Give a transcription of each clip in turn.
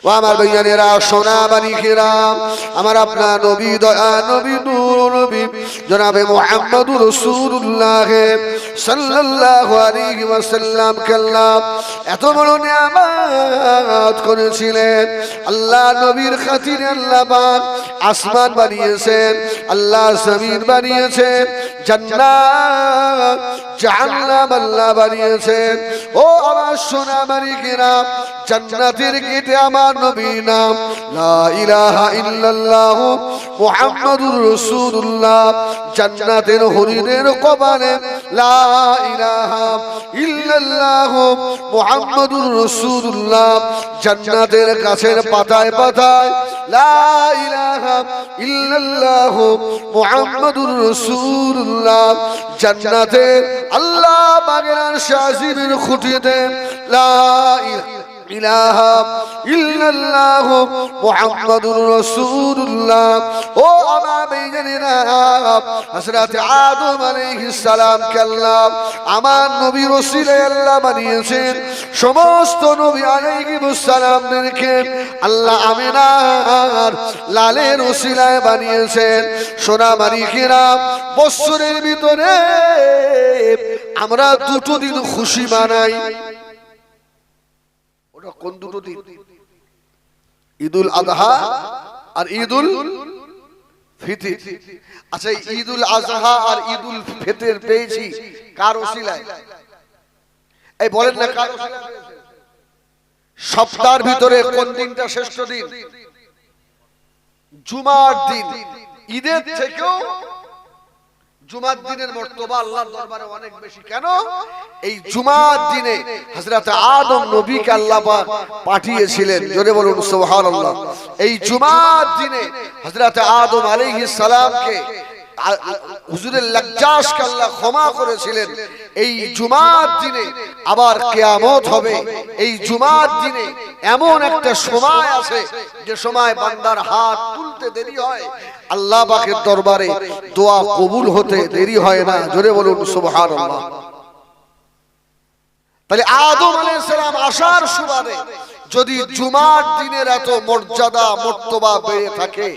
ও আমার ভাইয়ানেরা, সোনা বানিকেরা, আমার আপনার নবী, দয়া নবী, নূর নবী জনাবে মুহাম্মদুর রাসূলুল্লাহ সাল্লাল্লাহু আলাইহি ওয়াসাল্লাম কাল্লাম এত বড় নিয়ামত করেছিলেন। আল্লাহ নবীর খাতিরে আল্লাহ পাক আসমান বানিয়েছেন, আল্লাহ জমিন বানিয়েছেন, জান্নাত জাহান্নাম আল্লাহ বানিয়েছেন। ও আমার সোনা বানিকেরা, জান্নাতের গেটে আমার নবীর নাম লা ইলাহা ইল্লাল্লাহ মুহাম্মাদুর রাসূলুল্লাহ। জান্নাতের হরিণের কপালে লা ইলাহা ইল্লাল্লাহ মুহাম্মাদুর রাসূলুল্লাহ। জান্নাতের গাছের পাতায় পাতায় লা ইলাহা ইল্লাল্লাহ মুহাম্মাদুর রাসূলুল্লাহ। জান্নাতের আল্লাহ বাগের শাজিমের খুঁটিতে লা ইলাহা ইল্লাল্লাহ মুহাম্মাদুর রাসূলুল্লাহ। ও আমার ভাইজানেরা, হযরত আদম আলাইহিস সালাম কে আল্লাহ আমার নবীর ওসিলায় আল্লাহ বানিয়েছেন। সমস্ত নবী আলাইহিস সালামদেরকে আল্লাহ আমিনার লালের ওসিলায় বানিয়েছেন। সোনা মানিকেরা, বছরের ভিতরে আমরা দুটো দিন খুশি মানাই। ওটা কোন দুটো দিন? ঈদুল আযহা আর ঈদুল ফিতর। আচ্ছা, ঈদুল আযহা আর ঈদুল ফিতর পেয়েছি কার ওসিলায়? এই বলেন না, কার ওসিলায়? সপ্তাহের ভিতরে কোন দিনটা শ্রেষ্ঠ দিন? জুমার দিন। ঈদের থেকেও জুমার দিনের মর্তবা আল্লাহর দরবারে অনেক বেশি। কেন? এই জুমার দিনে হযরত আদম নবীকে আল্লাহ পাক পাঠিয়েছিলেন। জোরে বলুন সুবহানাল্লাহ। এই জুমার দিনে হযরত আদম আলাইহিস সালামকে হুজুরের লজ্জাশকে আল্লাহ ক্ষমা করেছিলেন। এই জুমার দিনে আবার কিয়ামত হবে। এই জুমার দিনে এমন একটা সময় আছে যে সময় বান্দার হাত তুলতে দেরি হয়, আল্লাহ পাকের দরবারে দোয়া কবুল হতে দেরি হয় না। জোরে বলুন সুবহানাল্লাহ। তাহলে আদম আলাইহিস সালাম আসার সুবাদে যদি জুমার দিনের এত মর্যাদা মর্তবা বেড়ে থাকে,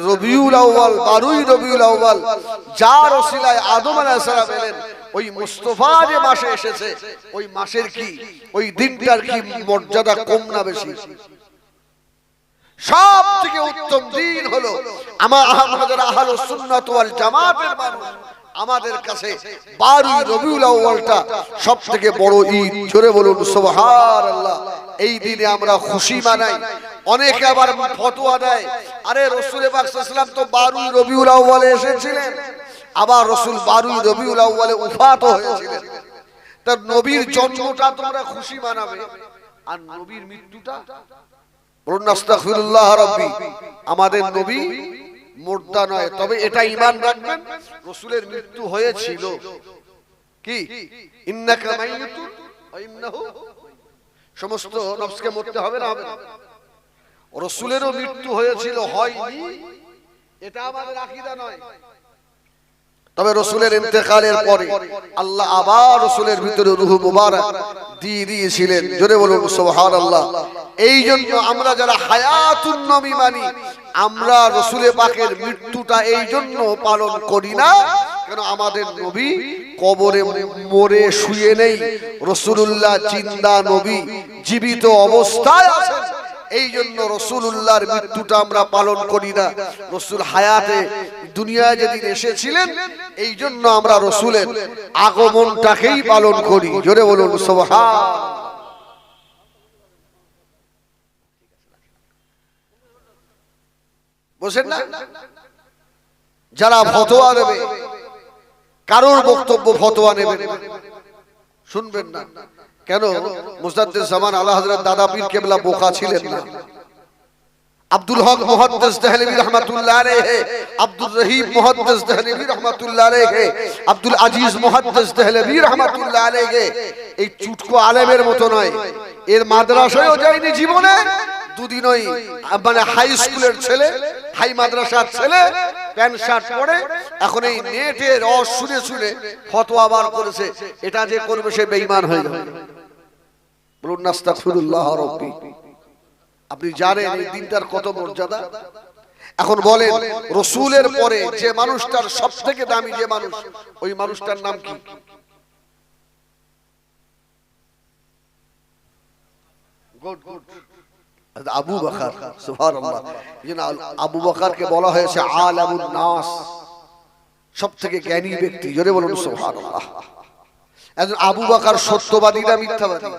রবিউল আউয়াল 12ই রবিউল আউয়াল যার ওসিলায় আদম আলাইহিস সালাম এলেন, ওই মুস্তাফা যে মাসে এসেছে ওই মাসের কি, ওই দিনটার কি মর্যাদা কম না বেশি? সব থেকে উত্তম দিন হলো আমাদের আহলুস সুন্নাত ওয়াল জামাতের মানুষ, আমাদের কাছে 12ই রবিউল আউয়ালটা সবথেকে বড় ঈদ। জোরে বলুন সুবহানাল্লাহ। এই দিনে আমরা খুশি মানাই। অনেকে আবার ফতোয়া দেয়, আরে রাসূল পাক সাল্লাল্লাহু আলাইহি ওয়াসাল্লাম তো 12ই রবিউল আউয়ালে এসেছিলেন, আবার রাসূল 12ই রবিউল আউয়ালে ওফাত হয়েছিলেন। তার নবীর জন্মটা তোমরা খুশি মানাবে, আর নবীর মৃত্যুটা বলুন আস্তাগফিরুল্লাহ রাব্বি। আমাদের নবী মুর্দা নয়, তবে এটা ঈমান রাখবেন রাসূলের মৃত্যু হয়েছিল। কি? ইন্নাকা মাইয়িতুন ওয়া ইন্নাহু, সমস্ত নফসকে মরতে হবে না? হবে না। রাসূলেরও মৃত্যু হয়েছিল, হয়নি এটা আমাদের আকীদা নয়। তবে রাসূলের ইন্তেকালের পরে আল্লাহ আবার রাসূলের ভিতরে রূহ মুবারক দিয়ে দিয়েছিলেন। জোরে বলুন সুবহানাল্লাহ। এই জন্য আমরা যারা হায়াতুন নবী মানি, আমরা রাসূলে পাকের মৃত্যুটা এই জন্য পালন করি না, কেন আমাদের নবী কবরে মরে শুয়ে নেই, রাসূলুল্লাহ জিন্দা নবী জীবিত অবস্থায় আছেন। এই জন্য রাসূলুল্লাহর মৃত্যুটা আমরা পালন করি না। রাসূল হায়াতে দুনিয়ায় যেদিন এসেছিলেন, এই জন্য আমরা রাসূলের আগমনটাকেই পালন করি। জোরে বলুন সুবহানাল্লাহ। বুঝেন না? যারা ফতোয়া দেবে, কারোর বক্তব্য ফতোয়া নেবেন, শুনবেন না। কেন? মুজাদ্দিদ জামান আলা হযরত দাদা পীর কেবলা বোকা ছিলেন না। আব্দুল হক মুহাদ্দিস দেহলভী রাহমাতুল্লাহ আলাইহি, আব্দুর রহিম মুহাদ্দিস দেহলভী রাহমাতুল্লাহ আলাইহি, আব্দুল আজিজ মুহাদ্দিস দেহলভী রাহমাতুল্লাহ আলাইহি এই চুটকো আলেমের মতো নয়। এর মাদ্রাসায়ও যায়নি জীবনে, দুদিন ওই মানে হাই স্কুলের ছেলে, হাই মাদ্রাসার ছেলে প্যান্ট শার্ট পরে এখন এই নেটের শুনে শুনে ফতোয়া বার করেছে। এটা যে করবে সে বেঈমান হয়ে যাবে। বলুন আস্তাগফিরুল্লাহ রাব্বি। আপনি জানেন এই দিনটার কত মর্যাদা। এখন বলেন রাসূলের পরে যে মানুষটার সবথেকে দামি যে মানুষ, ওই মানুষটার নাম কি? Good good, Abu Bakr. সুবহানাল্লাহ। আবু বকরকে বলা হয়েছে আলামুন নাস, সবথেকে জ্ঞানী ব্যক্তি। জোরে বলুন সুবহানাল্লাহ। একজন আবু বকর সত্যবাদী না মিথ্যাবাদী?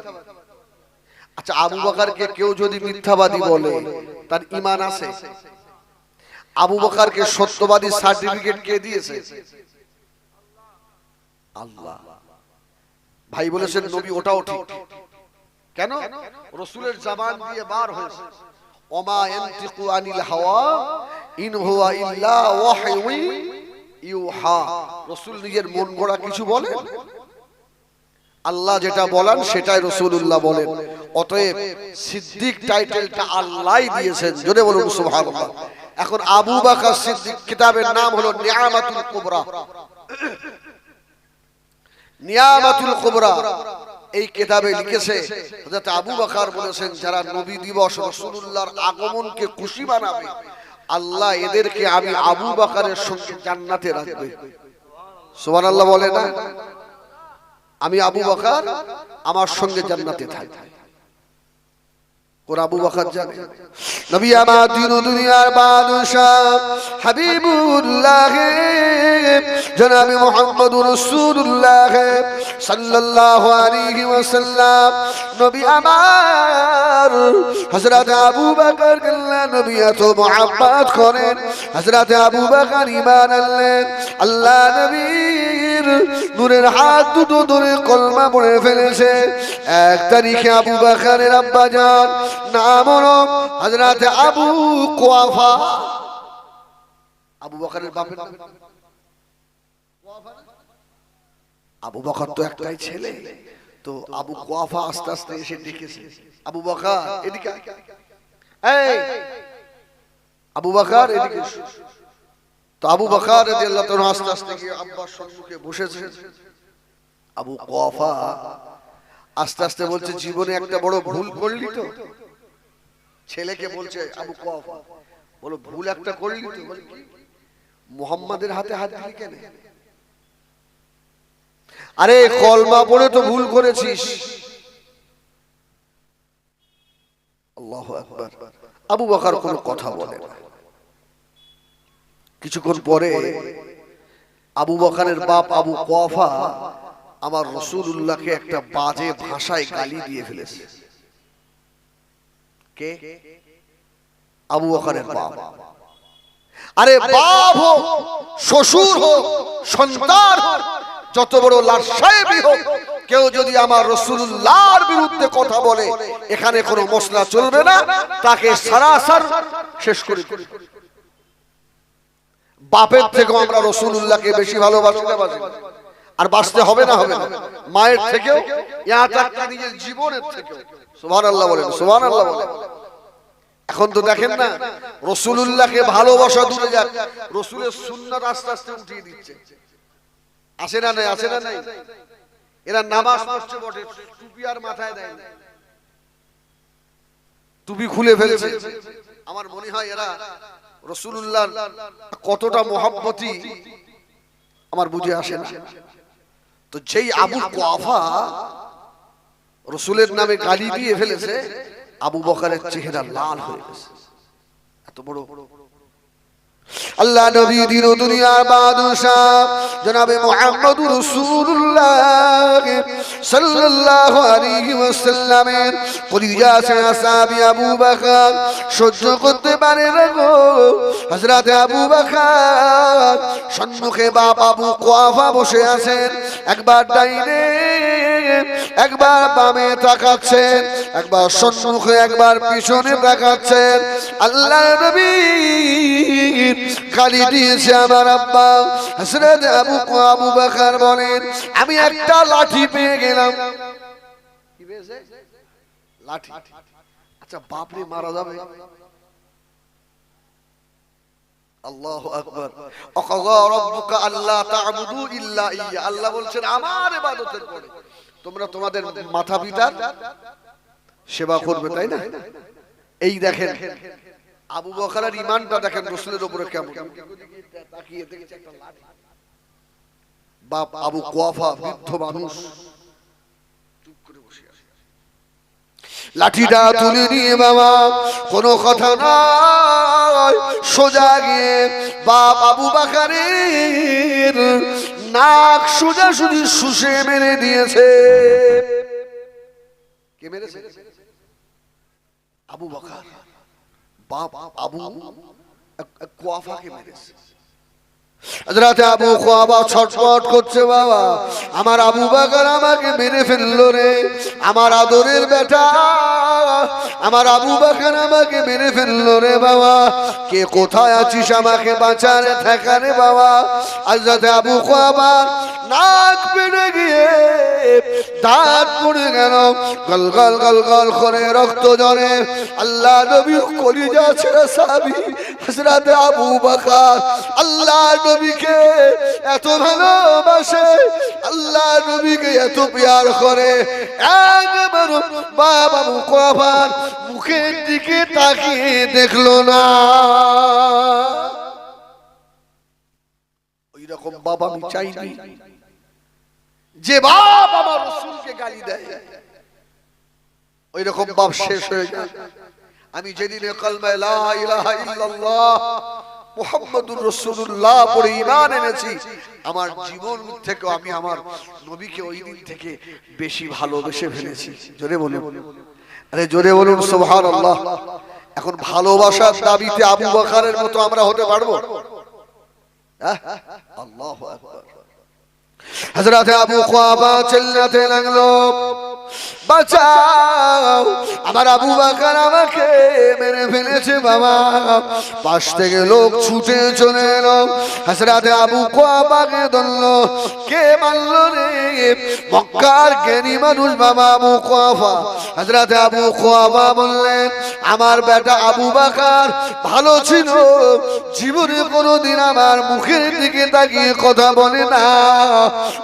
আচ্ছা, আবু বকরকে কেউ যদি মিথ্যাবাদী বলে তার ঈমান আছে? আবু বকরকে সত্যবাদী সার্টিফিকেট কে দিয়েছে? আল্লাহ। ভাই বলেছেন নবী ওটাও ঠিক। কেন? রাসূলের জবান দিয়ে বার হয়েছে, ওমা ইয়ানতিকু আনিল হাওয়া ইন হুয়া ইল্লা ওয়াহয়ু ইউহা। রাসূল নিজের মন গড়া কিছু বলেন? আল্লাহ যেটা বলেন সেটাই রাসূলুল্লাহ বলেন। অতএব সিদ্দিক টাইটেলটা আল্লাহই দিয়েছেন। জোরে বলুন সুবহানাল্লাহ। এখন আবু বকর সিদ্দিক কিতাবের নাম হলো নিয়ামাতুল কুবরা। নিয়ামাতুল কুবরা এই কিতাবে লিখেছে হযরত আবু বকর বলেছেন, যারা নবী দিবস রাসূলুল্লাহর আগমনকে খুশি বানাবে, আল্লাহ এদেরকে আমি আবু বকরের সঙ্গে জান্নাতে রাখবে। সুবহানাল্লাহ বলে না? আমি আবু বকর আমার সঙ্গে জান্নাতে থাকবে। কোন আবু বকর জানে? নবী আমার দিন ও দুনিয়ার বাদশাহ হাবিবুল্লাহ জনাবে মুহাম্মদুর রাসূলুল্লাহ সাল্লাল্লাহু আলাইহি ওয়াসাল্লাম, নবী আমার হযরত আবু বকর আল্লাহ নবী এত মুহাব্বত করেন। হযরত আবু বকর ঈমান আনলেন, আল্লাহ নবীর নূরের হাত দুটো ধরে কলমা পড়ে ফেলেছে। এক তারিখে আবু বকরের আব্বা জান নাম হলো হযরত আবু কুয়াফা। আবু বকরের বাপের নাম আবু বকর তো একটাই ছেলে, তো আবু কুয়াফা আস্তে আস্তে এসে ডেকেছে, আবু বকর এদিকে, এই আবু বকর এদিকে। তো আবু বকর রাদিয়াল্লাহু তাআলা আস্তে আস্তে গিয়ে আব্বার সম্মুখে বসেছে। আবু কুয়াফা আস্তে আস্তে বলছে, জীবনে একটা বড় ভুল করলি তো? ছেলেকে বলছে আবু কুয়াফা, বলো ভুল একটা করলি তো? মুহাম্মাদের হাতে হাত দিলি কেন? আরে কলমা পড়ে তো ভুল করেছিস। আল্লাহু আকবার। আবু বকর কোনো কথা বলে না। কিছুক্ষণ পরে আবু বকরের বাপ আবু কুয়াফা আমার রাসূলুল্লাহকে একটা বাজে ভাষায় গালি দিয়ে ফেলেছে। কে? আবু বকরের বাপ। আরে বাপ হোক, শ্বশুর হোক, সন্তান হোক, যত বড় লাশায়েবি হোক, কেউ যদি আমার রাসূলুল্লাহর বিরুদ্ধে কথা বলে, এখানে কোনো মশলা চলবে না, তাকে সারাসার শেষ করে দিবে। বাপের থেকেও আমরা রাসূলুল্লাহকে বেশি ভালোবাসি না বাসি? আর বাঁচতে হবে না হবে না? মায়ের থেকেও, ইয়া তাককা নিজের জীবনের থেকেও। সুবহানাল্লাহ বলেন, সুবহানাল্লাহ বলেন। এখন তো দেখেন না, রাসূলুল্লাহকে ভালোবাসা দূরে যাক, রাসূলের সুন্নাত আস্তে আস্তে উঠিয়ে দিচ্ছে। আসে না নাই? আসে না নাই? এরা নামাজ পড়ছে বটে, টুপি আর মাথায় দেয় না, টুপি খুলে ফেলেছে। আমার মনে হয় এরা রাসূলুল্লাহর কতটা মহব্বতী আমার বুঝে আসে না। তো যেই আবু কুয়াফা রাসূলের নামে গালি দিয়ে ফেলেছে, আবু বকরের চেহারা লাল হয়ে গেছে। এত বড় আল্লাহ নবী দিন ও দুনিয়ার বাদশাহ জনাবে মুহাম্মদুর রাসূলুল্লাহ সাল্লাল্লাহু আলাইহি ওয়াসাল্লামের কলিজা সাহাবী আবু বকর সহ্য করতে পারে না গো। হযরত আবু বকর সম্মুখে বাপ আবু কুয়াফা বসে আছেন, একবার ডাইনে একবার বামে তাকাচ্ছেন, একবার সম্মুখে একবার পিছনে তাকাচ্ছেন। আল্লাহ নবী গালি দিয়েছে আমার আব্বা। হযরত আবু বকর বলেন, আমি একটা লাঠি পেয়ে গেলাম। কি পেয়েছে? লাঠি। আচ্ছা, বাপরে মারা যাবে? আল্লাহু আকবার। ওয়াকাযা রাব্বুকা আল্লা তা'বুদু ইল্লা ইয়্যা। আল্লাহ বলছেন আমার ইবাদতের পরে তোমরা তোমাদের মাতা পিতার সেবা করবে, তাই না? এই দেখেন আবু বকরের ঈমানটা দেখেন রাসূলের উপরে কেমন। তাকিয়ে দেখেছে একটা লাঠি, বাপ আবু কুয়াফা বৃদ্ধ মানুষ চুপ করে বসে আছে। লাঠিটা তুলে নিয়ে বাবা কোনো কথা নয়, সোজা গিয়ে বাপ আবু বকরের নাক সোজাসুজি শুষে মেরে দিয়েছে। কে মেরেছে? আবু বকর বাপ আবু কুয়াফাকে মেরেছে। হযরত আবু কুয়াফা ছটফট করছে, বাবা আমার আবু বকর আমাকে মেরে ফেললো রে, আমার আদরের বেটা আমার আবু বকর আমাকে মেরে ফেললো রে বাবা, কে কোথায় আছিস আমাকে বাঁচা রে থাকা রে বাবা। হযরত আবু কুয়াফা নাক বেড়ে গিয়ে দাঁত পড়ে গেল, গল গল গল গল করে রক্ত ঝরে। আল্লাহ নবী কলিজা ছেড়ে সাহাবী হযরত আবু বকর আল্লাহ নবীকে এত ভালোবাসে, আল্লাহ নবীকে এত প্যার করে, একবার বাবা আবু কুয়াফার মুখের দিকে তাকিয়ে দেখলো না। ওই রকম বাবা আমি চাইনি যে বাপ আমার রাসূলকে গালি দেয়, ওই রকম বাপ শেষ হয়ে যায়। আমি যেদিনে কালমা লা ইলাহা ইল্লাল্লাহ মুহাম্মাদুর রাসূলুল্লাহ পড়ে ঈমান এনেছি, আমার জীবন থেকে আমি আমার নবীকে ওই দিন থেকে বেশি ভালোবেসে ফেলেছি। জোরে বলুন, আরে জোরে বলুন সুবহানাল্লাহ। এখন ভালোবাসার দাবিতে আবু বকরের মতো আমরা হতে পারবো? আল্লাহু আকবার। হযরত আবু কুয়াফা চিল্লাতে লাগলো, বাঁচাও আমার আবু বকর আমাকে মেরে ফেলেছে বাবা। পাশ থেকে লোক ছুটে চলে এলো, হযরত আবু কুয়াফাকে ধরলো। কে মারলো রে? মক্কার জ্ঞানী মানুষ বাবা আবু কুয়াফা। হযরত আবু কুয়াফা বললেন, আমার বেটা আবু বকর ভালো ছিল, জীবনে কোনোদিন আমার মুখের দিকে তাকিয়ে কথা বলে না।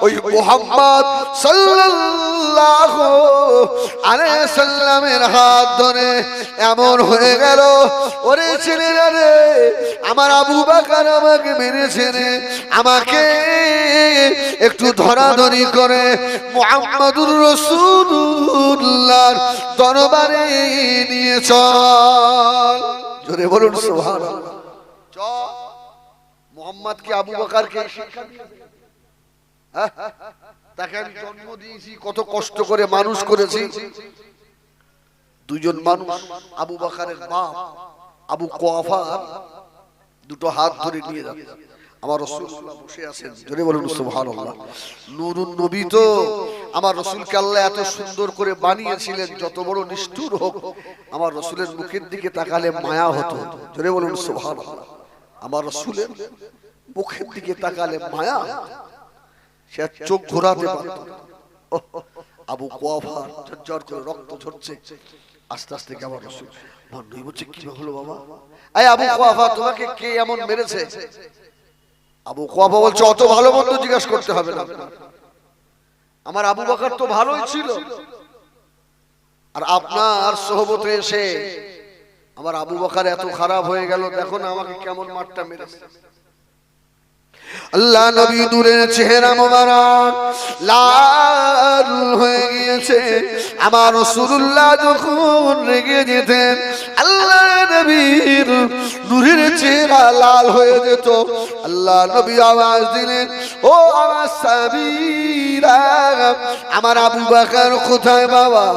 ওই মুহাম্মদ সাল্লাল্লাহু আলাইহি সাল্লামের হাত ধরে এমন হয়ে গেল, ওরে ছেলেরা রে আমার আবু বকর আমাকে মেরেছে রে, আমাকে একটু ধরাধরি করে মুহাম্মাদুর রাসূলুল্লাহর দরবারে নিয়ে চল। জোরে বলুন সুবহানাল্লাহ। চল মুহাম্মদ কি আবু বকরকে শিক্ষা দিয়েছে? তাকে আমি জন্ম দিয়েছি, কত কষ্ট করে মানুষ করেছি। দুইজন মানুষ, আবু বকরের বাপ আবু কুয়াফা দুটো হাত ধরে নিয়ে যাচ্ছে, আমার রাসূলুল্লাহ বসে আছেন। জোরে বলুন সুবহানাল্লাহ। নূরুন নবী তো আমার রাসূলকে আল্লাহ এত সুন্দর করে বানিয়েছিলেন, যত বড় নিষ্ঠুর হোক আমার রাসূলের মুখের দিকে তাকালে মায়া হতো। জোরে বলুন সুবহানাল্লাহ। আমার রাসূলের মুখের দিকে তাকালে মায়া, সে চোখ ঘোরাতে পারত। আবু কুয়াফা ঝরঝর করে রক্ত ঝরছে, আস্তে আস্তে আমার রাসূল নবী বলছে, কি হলো বাবা? এই আবু কুয়াফা তোমাকে কে এমন মেরেছে? আবু কুয়াফা বলছে, অত ভালো মন্দ জিজ্ঞাসা করতে হবে না, আমার আবু বকর তো ভালোই ছিল, আর আপনার সোহবতে এসে আমার আবু বকর এত খারাপ হয়ে গেল, দেখো না আমাকে কেমন মারটা মেরেছে। আল্লাহ নবী নূরের চেহারা মোবারক লাল হয়ে গিয়েছে। আমার রাসূলুল্লাহ যখন রেগে যেতেন, আল্লাহ নবীর নূরের চেহারা লাল হয়ে যেত। আল্লাহ নবী আওয়াজ দিলেন, ও আমার সাহাবীরা, আমার আবু বকর কোথায় বাবা?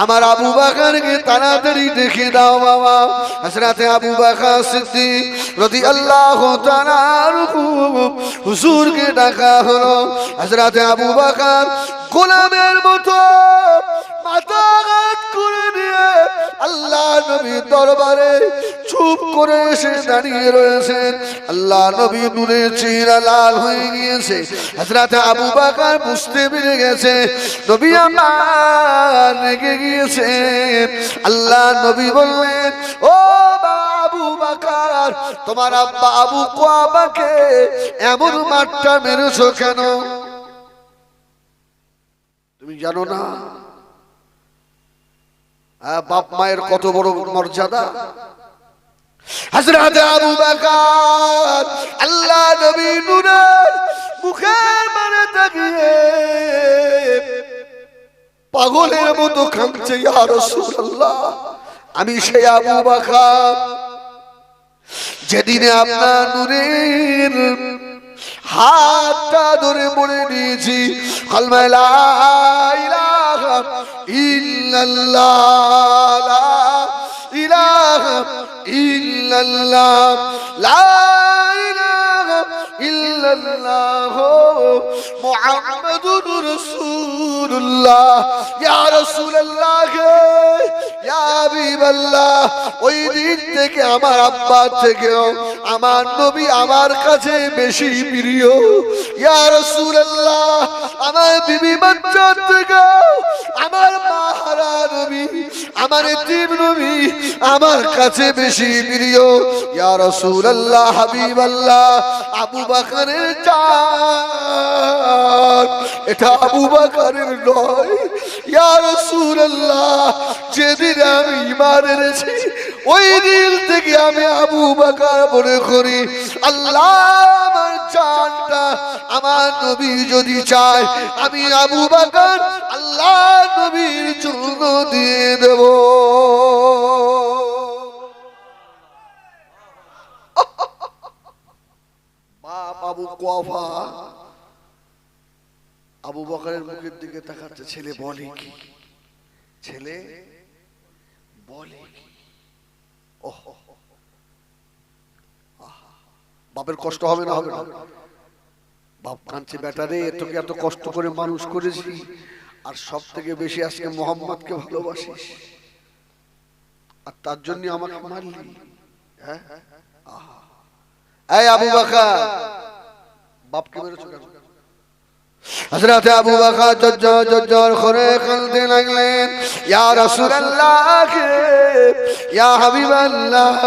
আমার আবু বকরকে তাড়াতাড়ি দেখে দাও বাবা। হযরত আবু বকর সিদ্দিক রাদিয়াল্লাহু তাআলা হুজুরকে ডাকা হলো। হযরত আবু বকর গোলামের মতো মাথা হাত করে দিয়ে আল্লাহ নবীর দরবারে চুপ করে এসে দাঁড়িয়ে রয়েছেন। আল্লাহ নবী নূরের চেহারা লাল হয়ে গিয়েছে। হযরত আবু বকর বুঝতে পেরে গেছে নবী আমার রেগে গিয়েছে। আল্লাহ নবী বললেন, ও আবু বকর, তোমার আব্বা আবু কুয়াফাকে এমন মারটা মেরেছো কেন? তুমি জানো না? বাপ মায়ের কত বড় মর্যাদা। হযরত আবু বকর আল্লাহ নবী নূরের মুখের মানে তাকিয়ে পাগলের মতো কাঁদছে, ইয়া রাসূলুল্লাহ আমি সেই আবু বকর যেদিনে আপনার নূরের হাতটা ধরে বলে নিয়েছি কালমা লা ইলাহা ইল্লাল্লাহ, লা ইলাহা ইল্লাল্লাহ, লা ইলাহা ইল্লাল্লাহ মুহাম্মাদুর রাসূলুল্লাহ। ইয়া রাসূলুল্লাহ, ইয়া হাবিবাল্লাহ, ওই দিন থেকে আমার আব্বা থেকেও আমার নবী আমার কাছে বেশি প্রিয়। ইয়া রাসূলুল্লাহ, আমার বিবি বাচ্চা থেকে আমার মাহারা নবী, আমার এতিম নবী আমার কাছে বেশি প্রিয়। ইয়া রাসূলুল্লাহ, হাবিবাল্লাহ, আবু বকরের জান, এটা আবু বকরের নয়। ইয়া রাসূলুল্লাহ, যেদিন আমি ঈমান এনেছি ওই দিন থেকে আমি আবু বকর মনে করি আল্লাহ আমার জানটা আমার নবী যদি চায় আমি আবু বকর আল্লাহ নবীর জন্য দিয়ে দেব। বাপ আবু কুয়াফা আবু বকরের মুখের দিকে তাকাচ্ছে, ছেলে বলে কি, ছেলে বলে কি। বাপের কষ্ট হবে না? হবে না? বাপ কাঁদছে, বেটারে তোকে এত কষ্ট করে মানুষ করেছি আর সব থেকে বেশি আজকে মোহাম্মদকে ভালোবাসিস আর তার জন্য আমাকে মারলি। হ্যাঁ, এই আবু বকর বাপকে মেরেছো কেন? হযরত আবু বকর জোর করে কাঁদতে লাগলেন, ইয়া রাসূলুল্লাহ, ইয়া হাবিবাল্লাহ,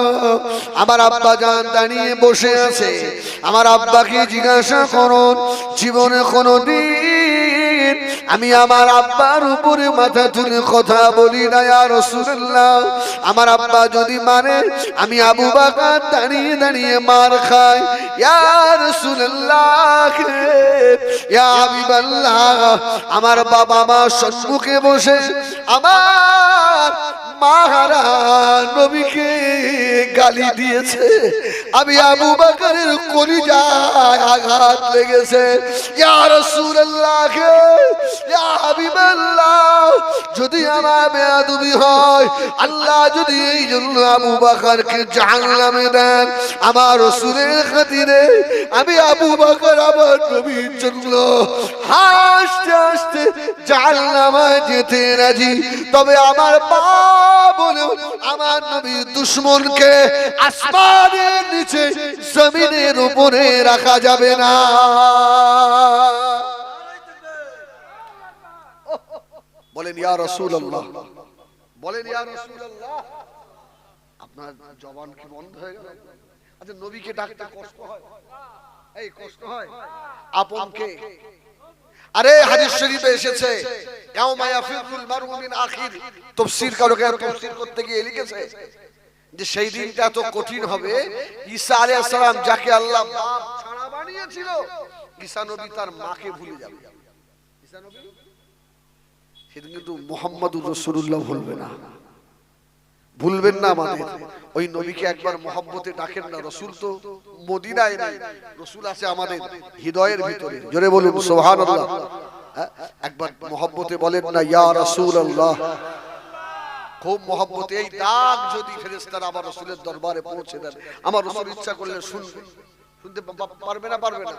আমার আব্বা জান দাঁড়িয়ে বসে আছে, আমার আব্বাকে জিজ্ঞাসা করুন জীবনে কোনদিন আমি আমার আব্বার উপরে মাথা তুলে কথা বলি না। ইয়া রাসূলুল্লাহ, আমার আব্বা যদি মানে আমি আবু বকর দাঁড়িয়ে দাঁড়িয়ে মার খাই। ইয়া রাসূলুল্লাহ, ইয়া হাবিবাল্লাহ, আমার বাবা মা সম্মুখে বসে আমার মাহারা নবীকে গালি দিয়েছে, আমি আবু বকরের কলিজায় আঘাত লেগেছে। ইয়া রাসূলুল্লাহ, ইয়া হাবিবাল্লাহ, যদি আমার বেয়াদবি হয় আল্লাহ যদি এই জন্য আবু বকরকে জাহান্নামে দেন, আমার রাসূলের খাতিরে আমি আবু বকর আমার নবীর জন্য হাসতে হাসতে জাহান্নামে যেতে রাজি। তবে আমার বলে আমার নবীর দুশমনকে আসমানের নিচে জমিনের উপরে রাখা যাবে না। বলেন ইয়া রাসূলুল্লাহ, বলেন ইয়া রাসূলুল্লাহ। আপনার জবান কি বন্ধ হয়ে গেল? আচ্ছা, নবীকে ডাকতে কষ্ট হয়? এই কষ্ট হয় আপনকে? আরে হাদিস শরীফে এসেছে ইয়াউমা ইয়াফিরুল মারউ মিন আখির, তাফসীর কারকেরা তাফসীর করতে গিয়ে লিখেছে যে সেই দিনটা এত কঠিন হবে, ঈসা আলাইহিস সালাম যাকে আল্লাহ বাপ ছাড়া বানিয়েছিল, ঈসা নবী তার মাকে ভুলে যাবে। ঈসা নবী সেদিন কিন্তু মুহাম্মাদুর রাসূলুল্লাহ ভুলবে না, ভুলবেন না। আমাদের ওই নবীকে একবার মহব্বতে ডাকেন না। রাসূল তো মদিনায় নেই, রাসূল আছে আমাদের হৃদয়ের ভিতরে। জোরে বলুন সুবহানাল্লাহ। একবার মহব্বতে বলেন না ইয়া রাসূলুল্লাহ, খুব মহব্বতে। এই ডাক যদি ফেরেশতারা আবার রাসূলের দরবারে পৌঁছে দেন, আমার রাসূল ইচ্ছা করলে শুনবে, শুনতে পারবে না? পারবে না।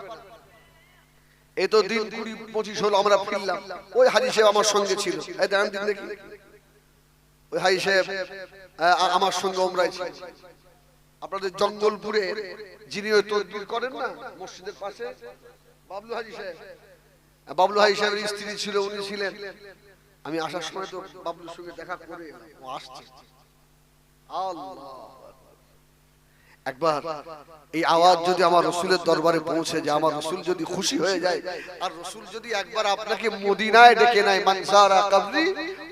এই তো দিন 20-25 হলো আমরা ফিরলাম, ওই হাজী সাহেব আমার সঙ্গে ছিল। এই দেখেন দিন দেখি, ওই হাজী সাহেব আমার সঙ্গে ওমরায় ছিল। আপনাদের জঙ্গলপুরে যিনি ওই তদবির করেন না মসজিদের পাশে, বাবলু হাজী সাহেব, বাবলু হাজী সাহেবের স্ত্রী ছিল, উনি ছিলেন। আমি আসার সময় তো বাবলুর সঙ্গে দেখা করে ও আসছে। আল্লাহ, একবার এই আওয়াজ যদি আমার রাসূলের দরবারে পৌঁছে যায়, আমার রাসূল যদি খুশি হয়ে যায়, আর রাসূল যদি একবার আপনাকে মদিনায় ডেকে নেয়, মান যারা কবরি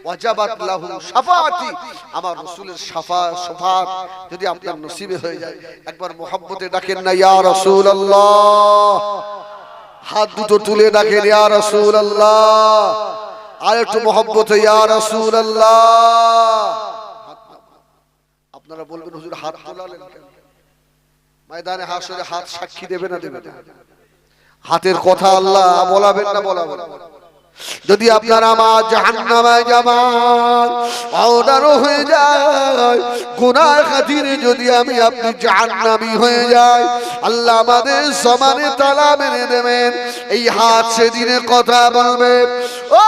ওয়াজাবাত লাহু শাফাআতি, আমার রাসূলের শাফাআত যদি আপনার নসিবে হয়ে যায়, একবার মুহাব্বতে ডাকেন না ইয়া রাসূলুল্লাহ, হাত দুটো তুলে ডাকেন ইয়া রাসূলুল্লাহ, আর একটু মুহাব্বতে ইয়া রাসূলুল্লাহ। আপনারা বলবেন হুজুর হাত তোলালেন কেন? ময়দানে হাসরে হাত সাক্ষী দেবে না দেবে না? হাতের কথা আল্লাহ বলাবেন না বলাবেন? যদি আপনার আমার জাহান্নামে যাবার অর্ডার হয়ে যায়, গুনার খাতিরে যদি আমি আপনি জাহান্নামী হয়ে যাই, আল্লাহ আমাদের সমানে তালা মেরে দেবেন। এই হাত সেদিনে কথা বলবে, ও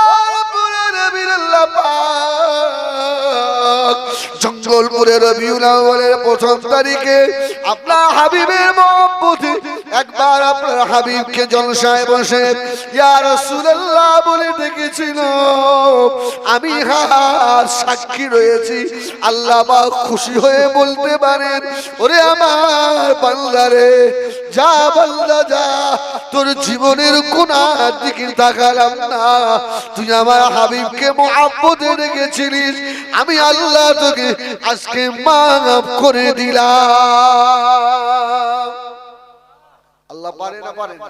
আল্লাহ পাক, জঙ্গলপুরে রবিউল আউয়ালের প্রথম তারিখে আপনার হাবিবের মহব্বতে একবার আপনার হাবিবকে জলসায় বসে ইয়া রাসূলুল্লাহ বলে ডেকেছিল। আমি হার সাক্ষী রয়েছি, আল্লাহ পাক খুশি হয়ে বলতে পারেন, ওরে আমার বান্দারে, যা বান্দা যা, তোর জীবনের গুনার দিকে তাকালাম না, তুই আমার হাবিবকে মহব্বতে ডেকেছিলিস, আমি আল্লাহ তোকে আজকে মাফ করে দিলাম। আল্লাহ পারে না পারে না?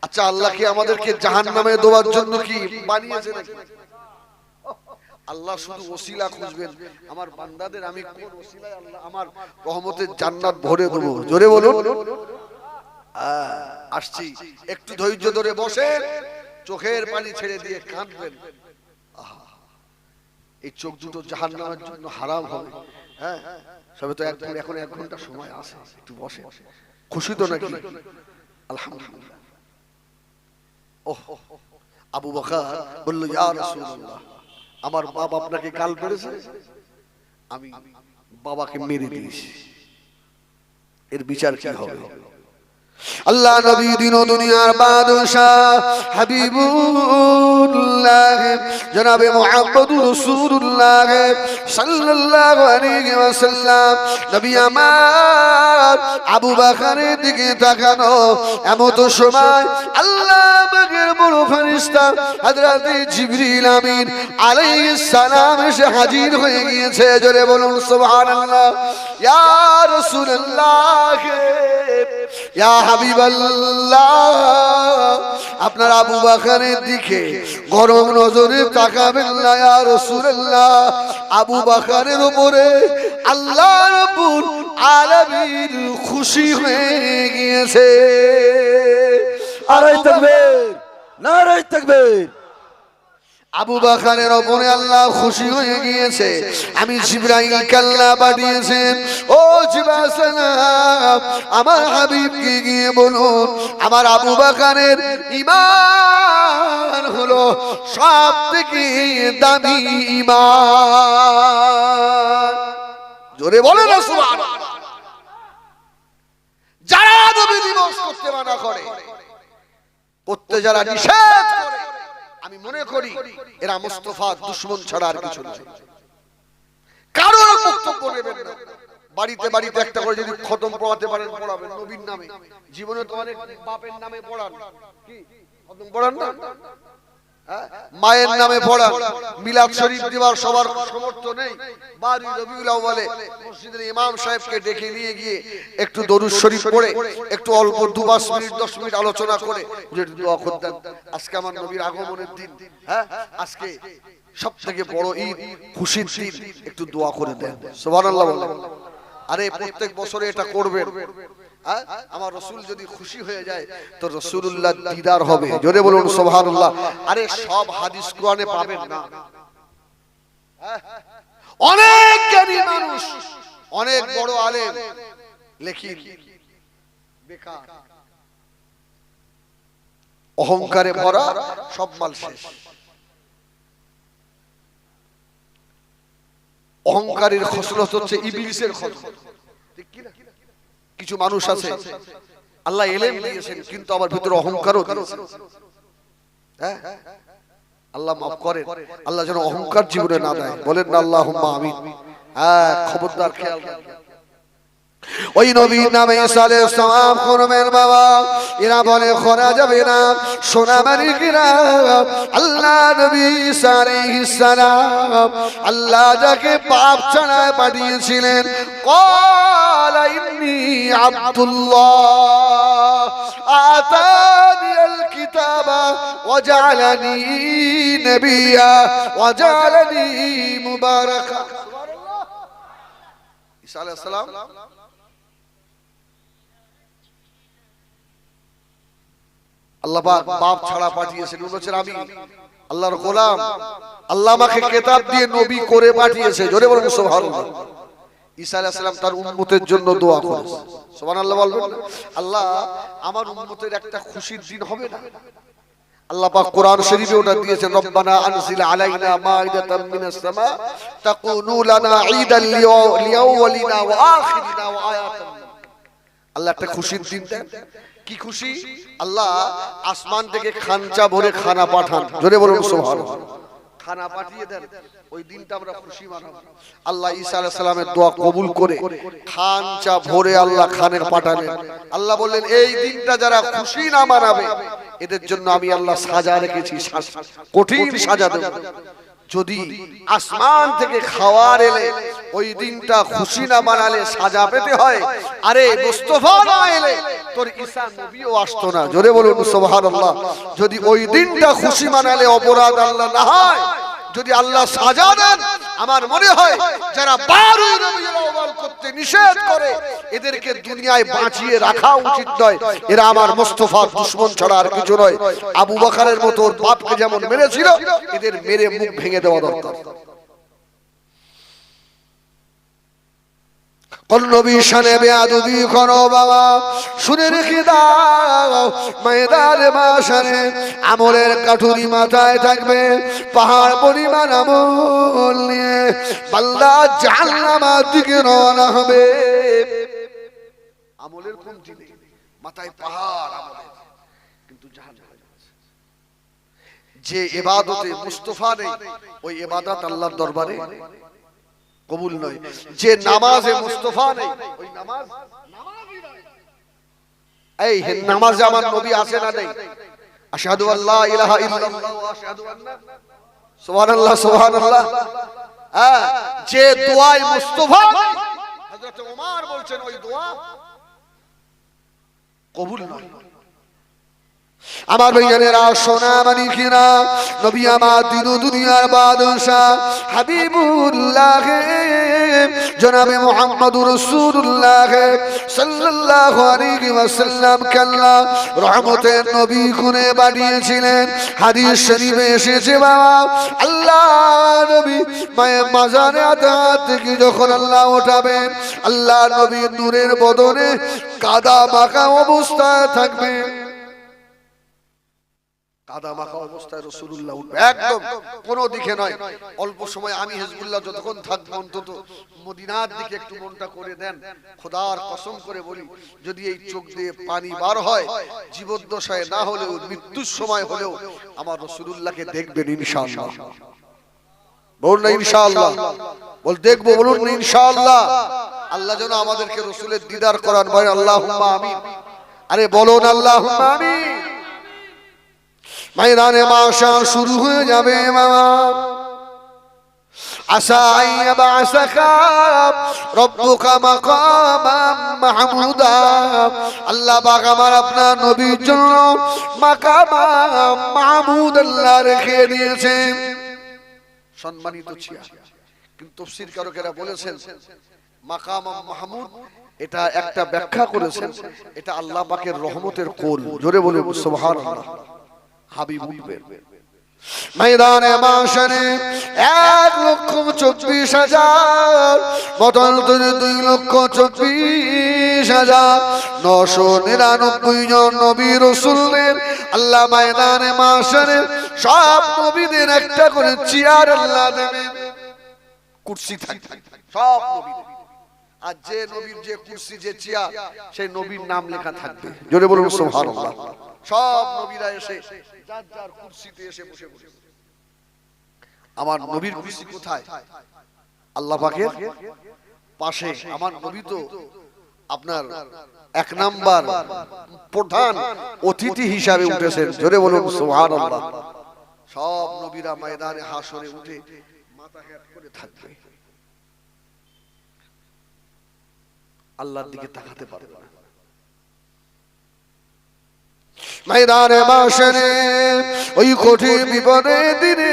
আচ্ছা, আল্লাহ কি আমাদেরকে জাহান্নামে দেওয়ার জন্য কি বানিয়েছে নাকি? আল্লাহ শুধু ওসিলা খুঁজবেন, আমার বান্দাদের আমি কোন ওসিলায় আল্লাহ আমার রহমতের জান্নাত ভরে দেবো। জোরে বলুন। আসছি, একটু ধৈর্য ধরে বসেন, চোখের পানি ছেড়ে দিয়ে কাঁদবেন। এই চোখ দুটো জাহান্নামের জন্য হারাম হবে। হ্যাঁ, সবে তো এখন 1 ঘন্টা সময় আছে, একটু বসে। খুশি তো নাকি? আলহামদুলিল্লাহ। ওহ, আবু বকর বলল, ইয়া রাসূলুল্লাহ, আমার বাবা আপনাকে গাল পেড়েছে, আমি বাবাকে মেরে দিয়েছি, এর বিচার কি হবে? আল্লাহ নবী দিন ও দুনিয়ার বাদশাহ হাবিবুল্লাহ জনাবে মুহাম্মদুর রাসূলুল্লাহ সাল্লাল্লাহু আলাইহি ওয়াসাল্লাম, নবী আমার আবু বকরের দিকে তাকানো, এমত সময় আল্লাহ পাকের বড় ফেরেশতা হযরত জিবরিল আমিন আলাইহিস সালাম এসে হাজির হয়ে গিয়েছে। জোরে বলুন সুবহানাল্লাহ। ইয়া রাসূলুল্লাহ, ইয়া হাবিবাল্লাহ, আপনার আবু বকরের দিকে গরম নজরে তাকাবেন না ইয়া রাসূলুল্লাহ। আবু বকরের উপরে আল্লাহ রাব্বুল আলামিন খুশি হয়ে গিয়েছে। নারায়ে তাকবীর, নারায়ে তাকবীর। আবু বকরের উপরে আল্লাহ খুশি হয়ে গিয়েছে। আমি জিবরাইল আল্লাহ পাঠিয়েছেন, ও জিবরাইল সালাম, আমার হাবিবকে গিয়ে বলুন, আমার আবু বকরের ঈমান হলো সবথেকে দামি ঈমান। জোরে বলেন না সুবহানাল্লাহ। যারা নবী দিবস করতে মানা করে, করতে যারা নিষেধ করে, আমি মনে করি এরা মুস্তাফা দুশমন ছাড়া আর কিছু নয়। কারোর বক্তব্য নেবেন না। বাড়িতে বাড়িতে একটা করে যদি খতম পড়াতে পারেন পড়াবেন, নবীর নামে। জীবনে তো অনেক বাপের নামে পড়ান, কি খতম পড়ান না? মায়ের নামে পড়ান। মিলাদ শরীফ দেওয়ার সবার সমর্থ নেই, বারী রবিউল আউয়ালে মসজিদের ইমাম সাহেবকে ডেকে নিয়ে গিয়ে একটু দরুদ শরীফ পড়ে, একটু অল্প 2-5 মিনিট 10 মিনিট আলোচনা করে দোয়া করতেন। আজকে আমার নবীর আগমনের দিন, হ্যাঁ, আজকে সবথেকে বড় ঈদ, খুশির দিন, একটু দোয়া করে দেন। সুবহানাল্লাহ বলেন। আরে প্রত্যেক বছরে এটা করবেন। আমার রাসূল যদি খুশি হয়ে যায় তো রাসূলুল্লাহ দিদার হবে। জোরে বলুন সুবহানাল্লাহ। আরে সব হাদিস কোরআনে পাবেন না। অনেক জ্ঞানী মানুষ, অনেক বড় আলেম, লেকিন বেকার, অহংকারে ভরা, সব মাল শেষ। অহংকারের খসলত হচ্ছে ইবলিসের খসলত, ঠিক কি না? কিছু মানুষ আছে আল্লাহ ইলম দিয়েছেন কিন্তু আবার ভিতরে অহংকারও দিয়েছেন। হ্যাঁ, আল্লাহ মাফ করেন, আল্লাহ যেন অহংকার জীবনে না দেয়। বলেন না আল্লাহুম্মা আমিন। হ্যাঁ, খবরদার খেয়াল রাখবেন। ওই নবীর নামে ঈসা আলাইহিস সালাম করবেন বাবা। এরা বলে করা যাবে না। সোনা মানিকেরা, আল্লাহ নবী ঈসা আলাইহিস সালাম আল্লাহ যাকে পাপ ছাড়ায় পাঠিয়েছিলেন, ক্বালা ইন্নী আব্দুল্লাহ আতানিয়াল কিতাবা ওয়া জাআলানি নবিয়্যা ওয়া জাআলানি মুবারাকা। ঈসা আলাইহিস সালাম আল্লাহ পাক বাপ ছাড়া পাঠিয়েছেন। বলেছেন আমি আল্লাহর গোলাম, আল্লাহ আমাকে কিতাব দিয়ে নবী করে পাঠিয়েছে। জোরে বলুন সুবহানাল্লাহ। ঈসা আলাইহিস সালাম তার উম্মতের জন্য দোয়া করেছে। সুবহানাল্লাহ বলবেন। আল্লাহ আমার উম্মতের একটা খুশির দিন হবে না? আল্লাহ পাক কোরআন শরীফে ওটা দিয়েছেন, রব্বানা আনজিল আলাইনা মাইদাতাম মিনাস সামা তাকুনু লানা ঈদান লিয়াওয়ালিনা ওয়া আখিরিনা ওয়া আয়াতাম। আল্লাহ একটা খুশির দিন দেন। কি খুশি? আল্লাহ আসমান থেকে খানচা ভরে খানা পাঠান। জোরে বলুন সুবহানাল্লাহ। খানা পাঠিয়ে দেন, ওই দিনটা আমরা খুশি মানাবো। আল্লাহ ঈসা আলাইহিস সালামের দোয়া কবুল করে খানচা ভরে আল্লাহ খানের পাঠালেন। আল্লাহ বললেন এই দিনটা যারা খুশি না মানাবে এদের জন্য আমি আল্লাহ সাজা রেখেছি, কঠিন সাজা দেব। যদি আসমান থেকে খাওয়ার এলে ওই দিনটা খুশি না মানালে সাজা পেতে হয়। আরে মুস্তাফা না এলে তোর ঈসা নবীও আসতো না। জোরে বলুন সুবহানাল্লাহ। যদি ওই দিনটা খুশি মানালে অপরাধ আল্লাহ না হয়, যদি আল্লাহ সাজা দেন, আমার মনে হয় যারা 12 রবিউল আউয়াল করতে নিষেধ করে এদেরকে দুনিয়ায় বাঁচিয়ে রাখা উচিত নয়। এরা আমার মুস্তাফার দুশমন ছাড়া আর কিছু নয়। আবু বকরের মতো ওর বাপকে যেমন মেরেছিল, এদের মেরে মুখ ভেঙে দেওয়া দরকার। কোন নবী শানে বেয়াদবি করো বাবা, শুনে রেখে দাও ময়দানে মাশারে আমলের কাঠুরি মাথায় থাকবে। পাহাড় পরিমাণ আমল নিয়ে বান্দা জাহান্নামের দিকে রওনা হবে। আমলের কমতি নেই, মাথায় পাহাড় আমলের, কিন্তু জাহান্নামে যে ইবাদতে মুস্তাফা নেই ওই ইবাদত আল্লাহর দরবারে কবুল নয়। যে নামাজে মুস্তাফা নেই ওই নামাজ নামাজই নয়। এই নামাজে আমার নবী আছে না নেই? আশহাদু আল্লা ইলাহা ইল্লাল্লাহ ওয়া আশহাদু আন্না সুবহানাল্লাহ সুবহানাল্লাহ। যে দোয়ায় মুস্তাফা নেই, হযরত ওমর বলছেন ওই দোয়া কবুল নয়। আমার ভাইয়েরা সোনা মানিকেরা, নবী আমার দিন দুনিয়ার বাদশা হাবিবুল্লাহ জনাবে মুহাম্মদুর রাসূলুল্লাহ সাল্লাল্লাহু আলাইহি ওয়াসাল্লাম কাল্লা রহমতের নবী করে বানিয়েছিলেন। হাদিস শরীফে এসেছে বাবা, আল্লাহ নবী মায়ের মাজারে আতাত থেকে যখন আল্লাহ ওঠাবেন, আল্লাহ নবী নূরের বদনে কাদা মাখা অবস্থায় থাকবে। কাদা মাখা অবস্থায় রাসূলুল্লাহ উঠবে, একদম কোনো দিকে নয়। অল্প সময় আমি হিজবুল্লাহ যতক্ষণ থাকবো অন্তত মদিনার দিকে একটু মনটা করে দেন। খোদার কসম করে বলি, যদি এই চোখ দিয়ে পানি বার হয়, জীবদ্দশায় না হলেও মৃত্যুর সময় হলেও আমার রাসূলুল্লাহকে দেখবেন ইনশাআল্লাহ। বলুন না ইনশাআল্লাহ। বল দেখবো, বলুন না ইনশাআল্লাহ। আল্লাহ যেন আমাদেরকে রাসূলের দিদার করান, বলেন আল্লাহুম্মা আমিন। আরে বলুন আল্লাহুম্মা আমিন। ময়দানে মাশার শুরু হয়ে যাবে বাবা। আসা ইয়াবাসাকা রব্বুকা মাকামাম মাহমুদা। আল্লাহ পাক আমার আপনার নবীর জন্য মাকামাম মাহমুদ আল্লাহ রেখে দিয়েছেন, সম্মানিত ছিয়া। কিন্তু তাফসীরকারকেরা বলেছেন মাকামাম মাহমুদ এটা একটা ব্যাখ্যা করেছেন, এটা আল্লাহ পাকের রহমতের কোল। জোরে বলে সুবহানাল্লাহ। হাবিব উঠবেন ময়দানে মাশারে 1,24,000 বদল 2,24,999 জন নবী রাসূলের আল্লাহ ময়দানে মাশারে সব নবীদের একটা করে চেয়ার আল্লাহ দেবেন, কুরসি থাকবে সব নবীদের। আর যে নবীর যে কুরসি যে চেয়ার সেই নবীর নাম লেখা থাকবে। জোরে বলুন সুবহানাল্লাহ। সব নবীরা এসে যার যার কুরসিতে এসে বসে বসে। আমার নবীর কুরসি কোথায়? আল্লাহ পাকের পাশে। আমার নবী তো আপনার 1 নাম্বার প্রধান অতিথি হিসাবে উঠেছেন। জোরে বলুন সুবহানাল্লাহ। সব নবীরা ময়দানে হাসরে উঠে মাথা হেঁট করে থাকবে, আল্লাহর দিকে তাকাতে পারবে না। ময়দানে মাশরে ওই কঠিন বিপদের দিনে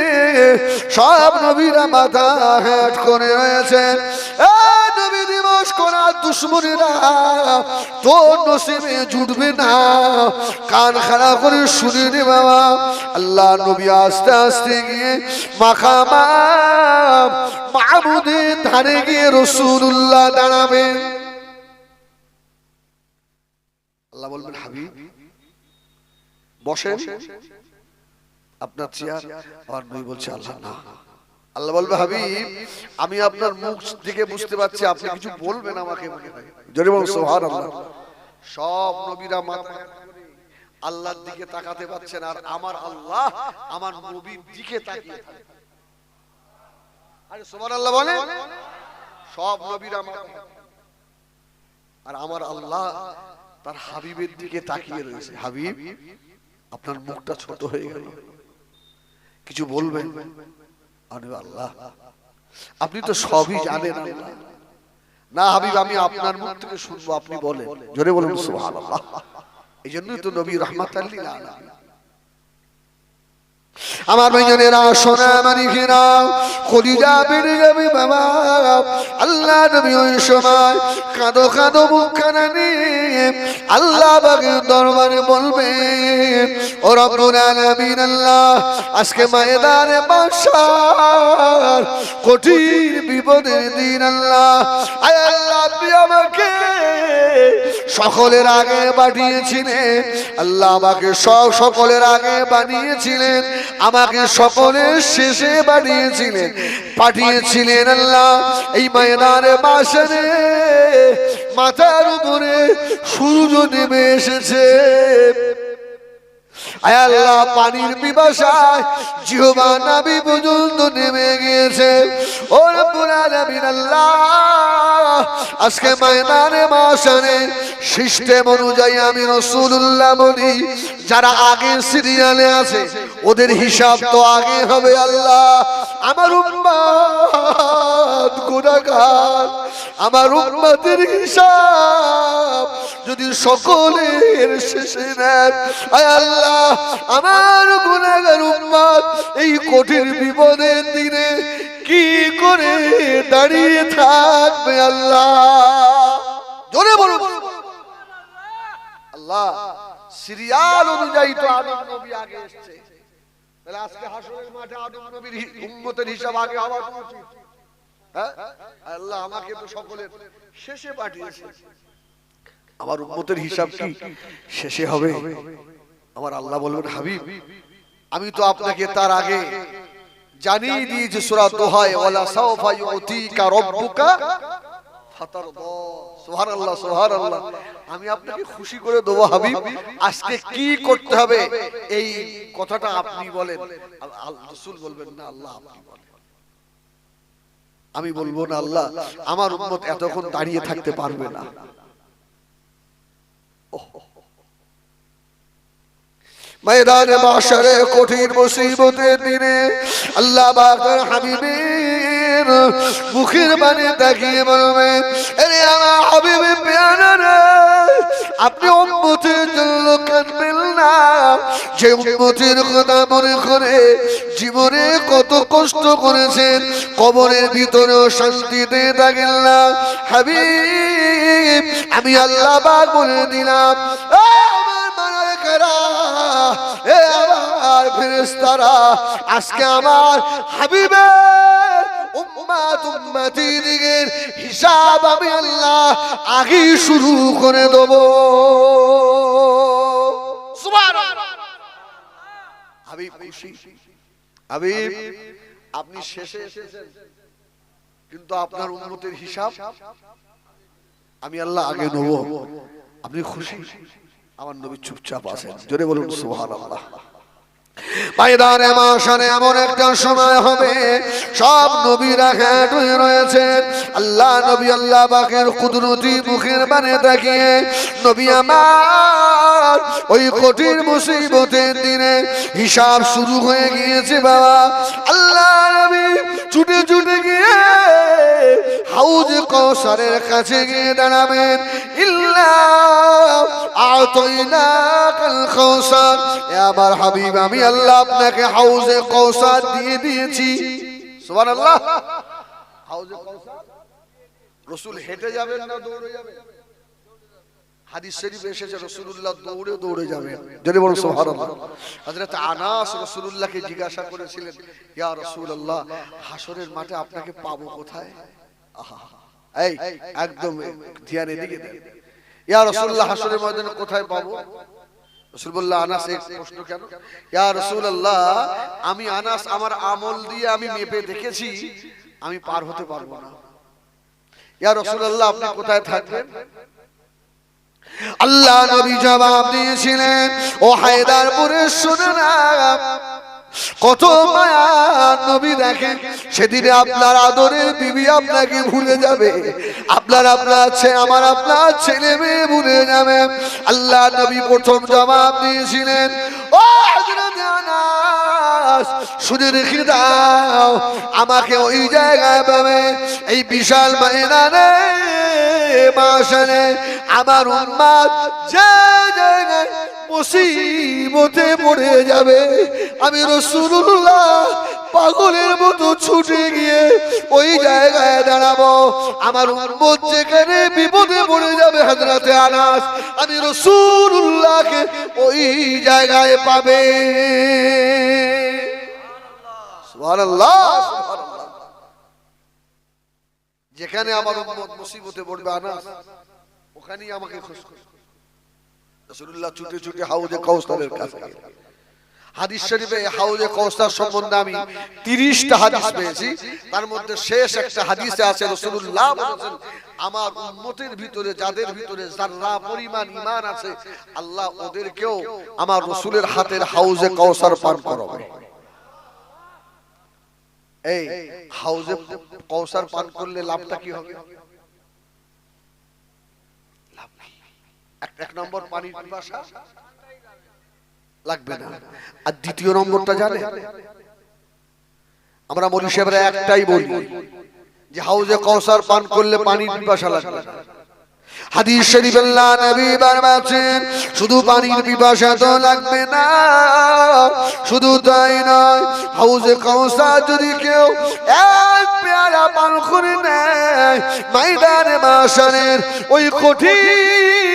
সব নবীরা মাথা হেঁট করে রয়েছে। নবী দিবস করা দুশ্মনেরা তোর নসিবে জুটবে না। কান খাড়া করে শুনে নে বাবা, আল্লাহ নবী আস্তে আস্তে গিয়ে মাকামা মাহমুদের ধারে গিয়ে রাসূলুল্লাহ দাঁড়াবেন। আল্লাহ বলবেন হাবিব বসেন, আপনার চেয়ার। আর নবী বলছে আল্লাহ না। আল্লাহ বলবে হাবিব আমি আপনার মুখ থেকে বুঝতে পারছি আপনি কিছু বলবেন আমাকে মনে হয়। জোরে বলুন সুবহানাল্লাহ। সব নবীরা মাথা আল্লাহর দিকে তাকাতে পারছেন, আর আমার আল্লাহ আমার নবীর দিকে তাকিয়ে থাকে। আরে সুবহানাল্লাহ বলে। সব নবীরা মাথা, আর আমার আল্লাহ তার হাবিবের দিকে তাকিয়ে রয়েছে। হাবিব আপনার মুখটা ছোট হয়ে গেল, কিছু বলবেন? আরে আল্লাহ আপনি তো সবই জানেন। আল্লাহ না হাবিব আমি আপনার মুখ থেকে শুনবো, আপনি বলেন। জোরে বলুন সুবহানাল্লাহ। এই জন্যই তো নবী রাহমাতাল লিল আলামিন। আমার ভাইজানেরা সোনা মানিকেরা কলিজা বেড়ে যাবে বাবা। আল্লাহ নবী ওই সময় কাঁদো কাঁদো মুখখানা নিয়ে আল্লাহ পাকের দরবারে বলবেন ও রব্বুল আলামিন আল্লাহ আজকে ময়দানে মাহশর কঠিন বিপদের দিন আল্লাহ, আয় আল্লাহ আপনি আমাকে সকলের আগে পাঠিয়েছিলেন। আল্লাহ আমাকে সকলের আগে বানিয়েছিলেন, আমাকে সকলের শেষে পাঠিয়েছিলেন আল্লাহ। এই ময়দানে মাশরে মাথার উপরে সূর্য নেমে এসেছে। আয় আল্লাহ পানির পিপাসায় জিহ্বা নাভি পর্যন্ত নেমে গিয়েছে। ও রব্বুল আলামিন আল্লাহ আজকে ময়দানে মাশরে সিস্টেম অনুযায়ী আমি রাসূলুল্লাহ বলি যারা আগে সিরিয়ালে আছে ওদের হিসাব তো আগে হবে। আল্লাহ আমার উম্মত গুনাহগার, আমার উম্মতের হিসাব যদি সকলের শেষে নেন, আয় আল্লাহ আমার গুনাহগার উম্মত এই কঠিন বিপদের দিনে কি করে দাঁড়িয়ে থাকবে? আল্লাহ জোরে বলুন আল্লাহ। সিরিয়াল অনুযায়ী তো আদম নবী আগে এসেছে, তাহলে আজকে হাসরের মাঠে আদম নবীর উম্মতের হিসাব আগে হওয়া উচিত। হ্যাঁ আল্লাহ আমাকে তো সকলের শেষে পাঠিয়েছে, আমার উম্মতের হিসাব কি শেষে হবে? আমার আল্লাহ বলবেন হাবিব আমি তো আপনাকে তার আগে জানিয়ে দিয়েছি সূরা দোহায় ওয়ালা সাওফা ইউতিকা রাব্বুকা ফাতারদা। সুবহানাল্লাহ সুবহানাল্লাহ। আমি আপনাকে খুশি করে দেব হাবিব, আজকে কি করতে হবে এই কথাটা আপনি বলেন। রাসূল বলবেন না আল্লাহ আপনি বলেন। আমি বলবো না আল্লাহ আমার উম্মত এতক্ষণ দাঁড়িয়ে থাকতে পারবে না। ময়দানে মাশরে কঠিন মুসিবতের দিনে আল্লাহ পাকের হাবিবের মুখের বাণী তাকিয়ে বলবেন আরে আমার হাবিবের পেয়ারা রে আপনি উম্মতের জন্য কাঁদবেন না, যে উম্মতের কথা মনে করে জীবনে কত কষ্ট করেছেন, কবরের ভিতরেও শান্তিতে থাকেন না। হাবিব আমি আল্লাহ পাক বলে দিলাম আমার মালায়েকেরা এ আমার ফেরেশতারা আজকে আমার হাবিবের উম্মত উম্মতিদের হিসাব আমি আল্লাহ আগে শুরু করে দেব। সুবহানাল্লাহ। হাবিব খুশি। হাবিব আপনি শেষে এসেছেন কিন্তু আপনার উম্মতের হিসাব আমি আল্লাহ আগে নেব। আপনি খুশি? আমার নবী চুপচাপ আছেন। জোরে বলুন সুবহানাল্লাহ। ময়দানে মাশারে এমন একটা সময় হবে সব নবীরা হ্যাট হয়ে রয়েছেন। আল্লাহ নবী আল্লাহ পাকের কুদরতি মুখের বাণী তাকিয়ে নবী আমার ওই কঠিন মুসিবতের দিনে হিসাব শুরু হয়ে গিয়েছে বাবা। আল্লাহ নবী ছুটে ছুটে গিয়ে হাউজে কাউসারের কাছে গিয়ে দাঁড়াবেন। ইল্লা আতাইনাকাল কাউসার, এ আমার হাবিব আমি আল্লাহ আপনাকে হাউজে কাউসার দিয়ে দিয়েছি। সুবহানাল্লাহ। হাউজে কাউসার রাসূল হেঁটে যাবেন না দৌড়ে যাবেন? হাদিস শরীফে এসেছে রাসূলুল্লাহ দৌড়ে দৌড়ে যাবেন। যদি বলো সুবহানাল্লাহ। হযরত আনাস রাসূলুল্লাহকে জিজ্ঞাসা করেছিলেন, ইয়া রাসূলুল্লাহ হাসরের মাঠে আপনাকে পাবো কোথায়? আহা এই একদম ধ্যান এদিকে দেন। ইয়া রাসূলুল্লাহ হাসরের ময়দানে কোথায় পাবো? রাসূল বললেন, আনাস এক প্রশ্ন কেন? ইয়া রাসূলুল্লাহ আমি আনাস আমার আমল দিয়ে আমি মেপে দেখেছি আমি পার হতে পারবো না। ইয়া রাসূলুল্লাহ আপনি কোথায় থাকবেন? আল্লাহ নবী জবাব দিয়েছিলেন, ও হায়দারপুরের সোনারা কত মায়া নবী দেখেন সেদিনে আপনার আদরের বিবি আপনাকে ভুলে যাবে, আপনার আপনার ছেলে মেয়ে ভুলে যাবে। আল্লাহ নবী প্রথম জবাব দিয়েছিলেন, ও হযরত আনাস শুনে রেখে দাও আমাকে ওই জায়গায় পাবে এই বিশাল ময়দানে মাশারে আমার উম্মত যে জায়গায় মুসিবতে পড়ে যাবে আমি রাসূলুল্লাহ পাগলের মতো ছুটে গিয়ে ওই জায়গায় দাঁড়াবো। আমার উম্মত যেখানে বিপদে পড়ে যাবে হযরত আনাস আমি রাসূলুল্লাহকে ওই জায়গায় পাবে। সুবহানাল্লাহ সুবহানাল্লাহ। যেখানে আমার উম্মত মুসিবতে পড়বে আনাস ওখানেই আমাকে খুশ করবে। রাসূলুল্লাহ ছুটে ছুটে হাউজে কাউসারের কাছে গেলেন। হাদিস শরীফে হাউজে কাউসার সম্বন্ধে আমি 30টা হাদিস পেয়েছি, তার মধ্যে শেষ একটা হাদিসে আছে রাসূলুল্লাহ বলেছেন আমার উম্মতের ভিতরে যাদের ভিতরে যারা পরিমাণ ঈমান আছে আল্লাহ ওদেরকেও আমার রাসূলের হাতের হাউজে কাউসার পান করাবে। এই হাউজে কাউসার পান করলে লাভটা কি হবে? এক নম্বর পানির পিপাসা লাগবে না, আর দ্বিতীয় নম্বরটা জানে আমরা মৌলভী সাহেবরা একটাই বলি যে হাউজে কাউসার পান করলে পানির পিপাসা লাগবে না। হাদিস শরীফে আল্লাহ নবী বলেছেন শুধু পানির পিপাসা তো লাগবে না, শুধু তাই নয় হাউজে কাউসার যদি কেউ এক পেয়ালা পান করে নেয় ময়দানে মাশারের ওই কঠিন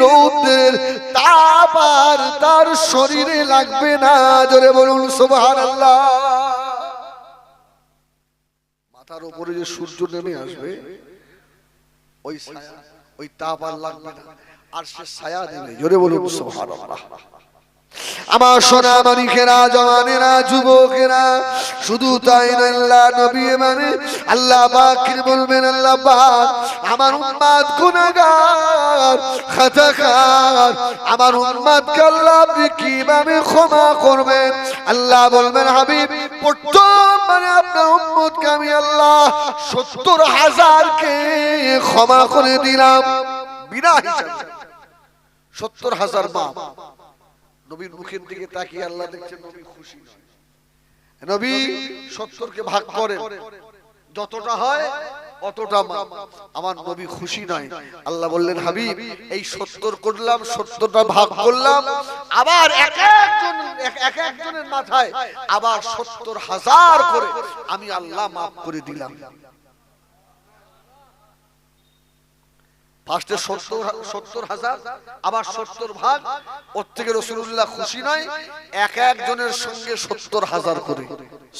রৌদ্রের তাপ আর তার শরীরে লাগবে না। জোরে বলুন সুবহানাল্লাহ। মাথার উপরে যে সূর্য নেমে আসবে ওই ছায়া ওই তাপ আর লাগবে না, আর সে ছায়া দেবে। জোরে বলুন সুবহানাল্লাহ। আমার সোনা মানিকেরা জওয়ানেরা যুবকেরা শুধু তাই না আল্লাহ নবী মানে আল্লাহ পাক বলবেন আল্লাহ পাক আমার উম্মত গুনাহগার খাতাকার আমার উম্মতকে আল্লাহ আপনি কিভাবে ক্ষমা করবেন? আল্লাহ বলবেন হাবিব প্রথম মানে আপনার উম্মতকে আমি আল্লাহ 70,000 কে ক্ষমা করে দিলাম বিনা হিসাবে। 70,000 পাপ। নবীর মুখের দিকে তাকিয়ে আল্লাহ দেখছেন নবী খুশি নয়। নবী 70 কে ভাগ করেন, যতটা হয় অতটা মাপ। আমার নবী খুশি নয়। আল্লাহ বললেন হাবিব এই 70 করলাম, 70টা ভাগ করলাম, আবার এক একজনের মাথায় আবার 70,000 করে আমি আল্লাহ মাফ করে দিলাম। ফার্স্টে 70,000 আবার 70 ভাগ, ওর থেকে রাসূলুল্লাহ খুশি নয়, এক একজনের সঙ্গে 70,000 করে।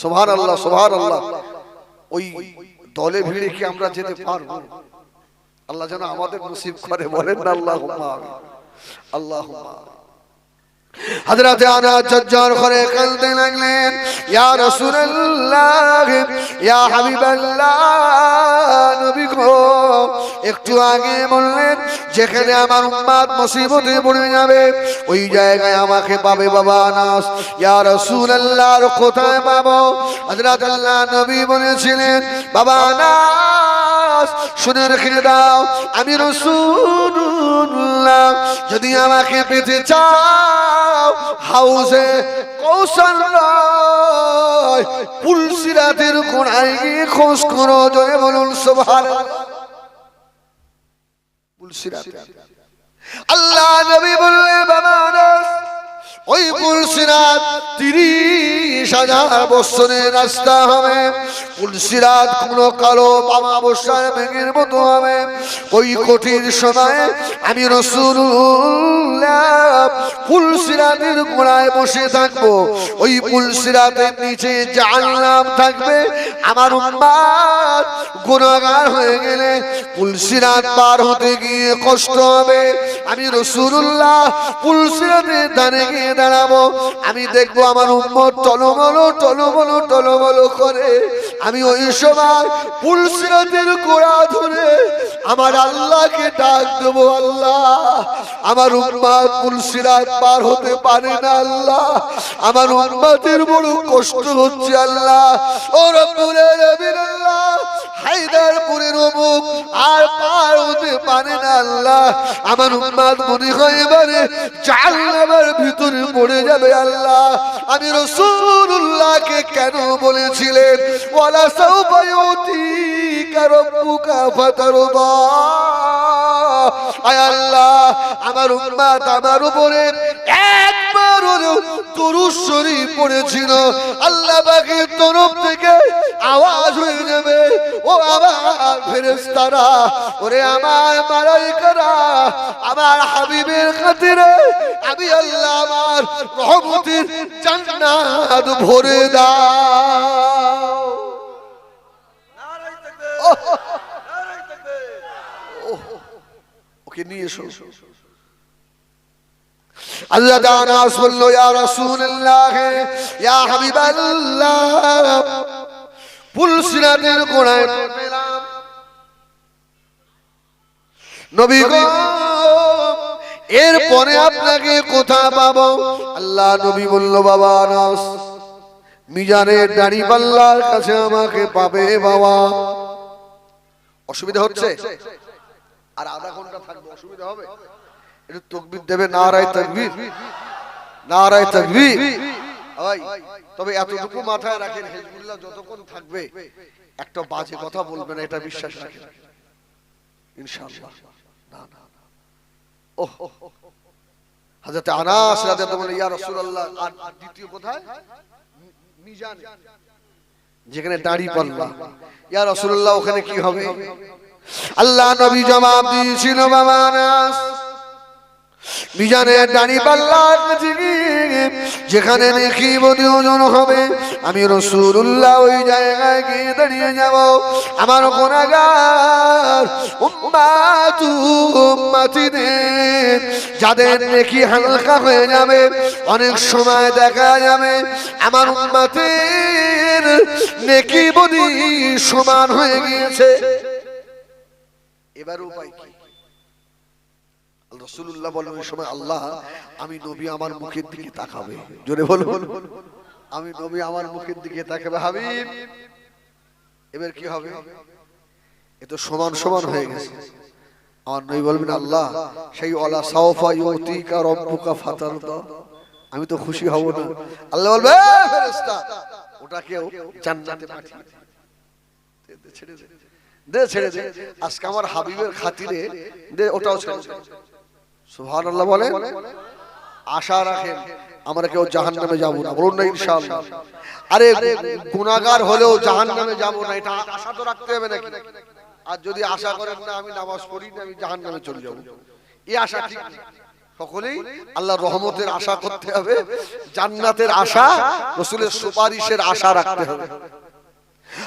সুবহানাল্লাহ সুবহানাল্লাহ। ওই দলে ভিড়ে কি আমরা যেতে পারবো? আল্লাহ যেন আমাদের নসিব করে, বলেন না আল্লাহুম্মা আমিন। আল্লাহুম্মা। হযরত আনাস জজ্জার করে কাঁদতে লাগলেন, ইয়া রাসূলুল্লাহ ইয়া হাবিবাল্লাহ নবী গো একটু আগে বললেন যেখানে আমার উম্মত মুসিবতে পড়ে যাবে ওই জায়গায় আমাকে পাবে বাবা আনাস। ইয়া রাসূলুল্লাহর কোথায় পাবো? হযরত আল্লাহ নবী বলেছিলেন বাবা আনাস শুনে রেখে দাও, আমি রাসূলুল্লাহ যদি আমাকে পেতে চাও হাউজে কৌশল নয় পুলসিরাতের কোণায় গিয়ে খোঁজ করো। জয় বলুন সুবহানাল্লাহ। পুলসিরাত আল্লাহ নবী বললেন বাবা আনাস ওই পুলসিরাত 30,000 বছরের রাস্তা হবে। পুলসিরাত কোনো কালো অমাবস্যার মেঘের মতো হবে। ওই কঠিন সময়ে আমি রাসূলুল্লাহ পুলসিরাতের গোড়ায় বসে থাকবো। ওই পুলসিরাতের নিচে জাহান্নাম থাকবে। আমার উম্মত গুনাহগার হয়ে গেলে পুলসিরাত পার হতে গিয়ে কষ্ট হবে। আমি রাসূলুল্লাহ পুলসিরাতের ধারে গিয়ে দাঁড়াবো। আমি দেখবো আমার উম্মত টলমলো টলমলো টলমলো করে। আমি ওই সময় পুলসিরাতের গোড়া ধরে আমার আল্লাহকে ডাক দেবো, আল্লাহ আমার উম্মত পুলসিরাত পার হতে পারে না, আল্লাহ আমার উম্মতের বড় কষ্ট হচ্ছে, আল্লাহ ও রব্বুল আলামিন আল্লাহ হায়দারপুরের অমুক আর পার হতে পারে না, আল্লাহ আমার উম্মত মনে হয় এবারে জাহান্নামের ভিতরে পড়ে যাবে, আল্লাহ আমি রাসূলুল্লাহকে কেন বলেছিলেন ওয়ালা সাউফা ইউতিকা রাব্বুকা ফাতারদা। আয় আল্লাহ আমার উম্মত আমার উপরে একবার হলেও দুরূদ শরীফ পড়েছিল, আল্লাহ পাকের তরফ থেকে আওয়াজ হয়ে যাবে ও আমার ফেরেশতারা, ওরে আমার মালায়েকারা, আমার হাবিবের খাতিরে আমি আল্লাহ আমার রহমতের জান্নাত ভরে দাও। ওকে নিয়ে এসো। আল্লাহ আনাস বলল ইয়া রাসূলুল্লাহ ইয়া হাবিবাল্লাহ পুলসিরাতের গোড়ায় পেলাম নবী গো, এরপরে আপনাকে কোথায় পাবো? আল্লাহ নবী বলল বাবা আনাস মিজানের দাড়িপাল্লার কাছে আমাকে পাবে বাবা। অসুবিধা হচ্ছে? আর আধা ঘন্টা থাকবে, অসুবিধা হবে? একটু তাকবীর দেবে, নারায়ে তাকবীর, নারায়ে তাকবীর। তবে এতটুকু মাথায় রাখেন, হিজবুল্লাহ যতক্ষণ থাকবে একটা বাজে কথা বলবে না, এটা বিশ্বাস রাখেন ইনশাআল্লাহ। না না ওহ হযরত আনাস রাদিয়াল্লাহু আনহু ইয়া রাসূলুল্লাহ। আর দ্বিতীয় কোথায়? মিজান, যেখানে দাড়িপাল্লা। ইয়া রাসূলুল্লাহ ওখানে কি হবে? আল্লাহ নবী জবাব দিয়েছিল বাবা আনাস মিজানের দাড়িপাল্লার কাছে যেখানে নেকি বদি ওজন হবে আমি রাসূলুল্লাহ ওই জায়গায় গিয়ে দাঁড়িয়ে যাব। আমার গুনাহগার উম্মতিদের যাদের নেকি হালকা হয়ে যাবে, অনেক সময় দেখা যাবে আমার উম্মতের নেকি বদি সমান হয়ে গিয়েছে। এবার উপায় কি? রাসূলুল্লাহ বলেন ওই সময় আল্লাহ আমি নবী আমার মুখের দিকে তাকাবে। জোরে বলুন, আমি নবী আমার মুখের দিকে তাকাবে। হাবিব এবার কি হবে? এ তো সমান সমান হয়ে গেছে। আমার নবী বলবেন আল্লাহ সেই ওয়ালা সাওফা ইউতিকা রাব্বুকা ফাতারদা, আমি তো খুশি হব না। আল্লাহ বলবে ফেরেশতা ওটাকেও জান্নাতে পাঠিয়ে দে, ছেড়ে দে, দে ছেড়ে দে, আজকে আমার হাবিবের খাতিরে দে, ওটাও ছেড়ে দে। সুবহানাল্লাহ বলেন। আশা রাখেন আমরা কেউ জাহান্নামে যাব না, বলুন না ইনশাআল্লাহ। আরে গুনাহগার হলেও জাহান্নামে যাব না, এটা আশা তো রাখতে হবে নাকি? আর যদি আশা করেন না আমি নামাজ পড়ি না আমি জাহান্নামে চলে যাব, এই আশা ঠিক না। সকলেই আল্লাহর রহমতের আশা করতে হবে, জান্নাতের আশা, রাসূলের সুপারিশের আশা রাখতে হবে।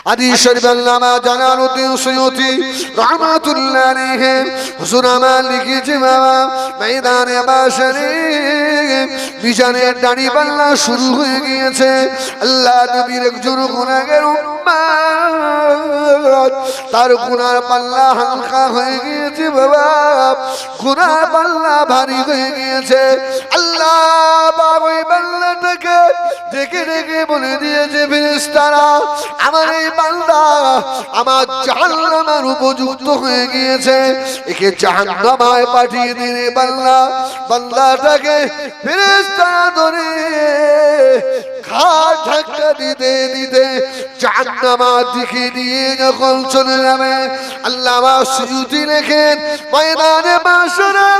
হাদিস শরীফ আল্লামা জালালউদ্দিন সুয়ুতি রাহমাতুল্লাহ আলাইহি হুজুর আমার লিখেছে বাবা ময়দানে মাশরে মিজানের দাড়ি পাল্লা শুরু হয়ে গিয়েছে আল্লাহ নবীর একজন গুনাহগার উম্মত তার গুনার পাল্লা হালকা হয়ে গিয়েছে বাবা গুনার পাল্লা ভারী হয়ে গিয়েছে আল্লাহ বাবা ওই বান্দাটাকে ডেকে ডেকে বলে দিয়েছে ফেরেশতারা আমার এই বান্দা আমার জাহান্নামের উপযুক্ত হয়ে গিয়েছে একে জাহান্নামে পাঠিয়ে দিন বান্দাটাকে ফেরেশতারা ধরে ঘাট ধাক্কা দিতে দিতে জাহান্নামের দিকে নিয়ে যখন চলে যাবে আল্লামা সুয়ুতি লেখেন ময়দানে মাশরে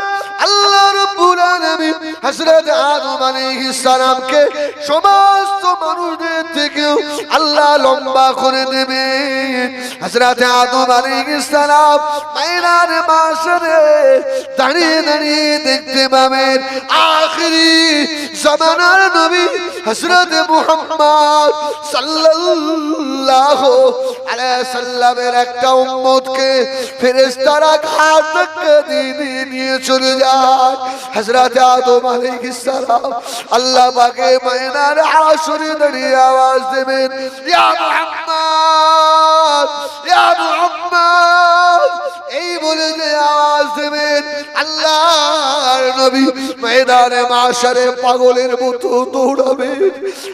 আল্লাহ রাব্বুল আলামিন হযরত আদম আলাইহিস সালামকে সমস্ত মানুষদের থেকেও আল্লাহ লম্বা করে দেবেন হযরত আদম আলাইহিস সালাম ময়দানে মাশরে দাঁড়িয়ে দাঁড়িয়ে দেখতে পাবেন আখিরি জামানার নবী হযরত মুহাম্মদ সাল্লাল্লাহু আলাইহি সাল্লামের একটা উম্মতকে ফেরেশতারা ঘাট ধাক্কা দিয়ে নিয়ে চলে যায় হযরত আদম আলাইহিস সালাম আল্লাহ পাকে ময়দানে হাশরে দাঁড়িয়ে আওয়াজ দেবেন ইয়া মুহাম্মদ ইয়া মুহাম্মদ এই বলে যে আওয়াজ দেবেন আল্লাহর নবী ময়দানে মাশরে পাগলের মতো দৌড়াবে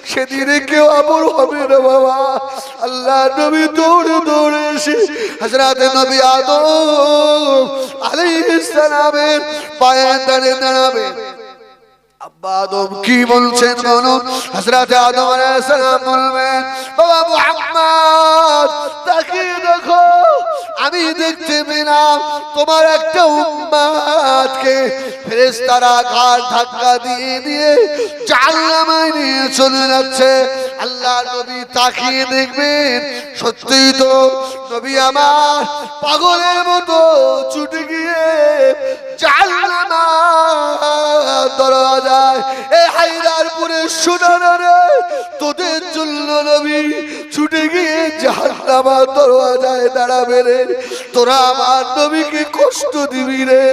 সেদিনে কেউ আমল হবে না বাবা আল্লাহ নবী দৌড়ে দৌড়ে এসে হযরত নবী আদম আলাইহিস সালামের পায়ে দাঁড়াবে আব্বা আদম কি বলছেন বলুন হযরত আদম আলাইহিস সালাম বলবেন বাবা মুহাম্মদ তাকিয়ে দেখো আমি দেখতে পেলাম তোমার একটা উম্মতকে ফেরেশতারা ঘাট ধাক্কা দিয়ে দিয়ে জাহান্নামে নিয়ে চলে যাচ্ছে আল্লাহ নবী তাকিয়ে দেখবেন সত্যিই তো নবী আমার পাগলের মতো ছুটে গিয়ে জাহান্নামের দরজায় এই হায়দারপুরের সোনারে তোদের জন্য নবী ছুটে গিয়ে জাহান্নামের দরজায় দাঁড়াবে রে তোরা আমার নবীকে কষ্ট দিবি রে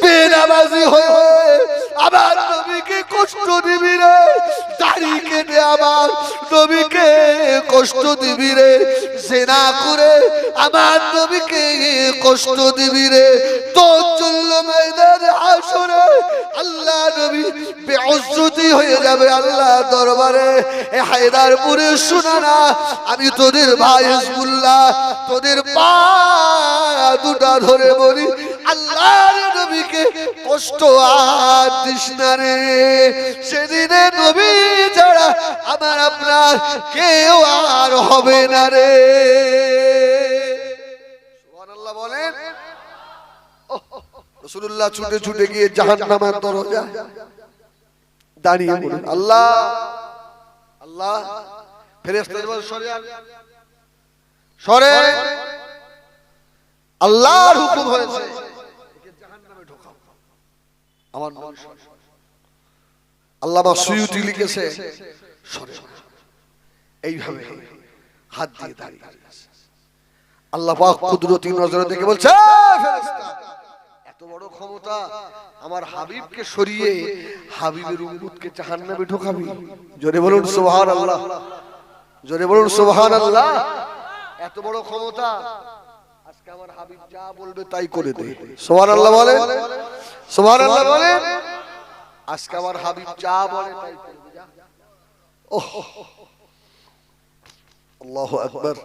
বেনামাজি হয়ে আমার নবীকে কষ্ট দিবি রে দাড়ি কেটে আমার নবীকে কষ্ট দিবি রে জিনা করে আমার নবীকে কষ্ট দিবি রে তোর জন্য ময়দানে হাশরে আল্লাহ নবী বেইজ্জতি হয়ে যাবে আল্লাহ দরবারে এ হায়দারপুরের সোনারা আমি তোদের ভাই হিজবুল্লাহ তোদের পা দুটা ধরে বলি আল্লাহর নবীকে কষ্ট আর দিস না রে সেদিনে নবী ছাড়া আমার আপনার কেউ আর হবে না রে সুবহানাল্লাহ বলেন রাসূলুল্লাহ ছুটে ছুটে গিয়ে জাহান্নামের দরজা দাঁড়িয়ে বলেন আল্লাহ আল্লাহ ফেরেশতাদের বল সরে আল্লাহর হুকুম হয়েছে একে জাহান্নামে ঢোকাও আমার মন আল্লামা সুয়ুতি লিখেছে সরে এইভাবে হাত দিয়ে দাঁড়িয়ে আল্লাহ পাক কুদরতি নজরে দেখে বলছে ফেরেশতা এত বড় ক্ষমতা আমার হাবিবকে সরিয়ে হাবিবের উম্মতকে জাহান্নামে ঢোকাবি জোরে বলুন সুবহানাল্লাহ জোরে বলুন সুবহানাল্লাহ এত বড় ক্ষমতা আজকে আমার হাবিব যা বলবে তাই করে দে সুবহানাল্লাহ বলেন সুবহানাল্লাহ বলেন আজকে আমার হাবিব যা বলে তাই করবে যা ওহ আল্লাহু আকবার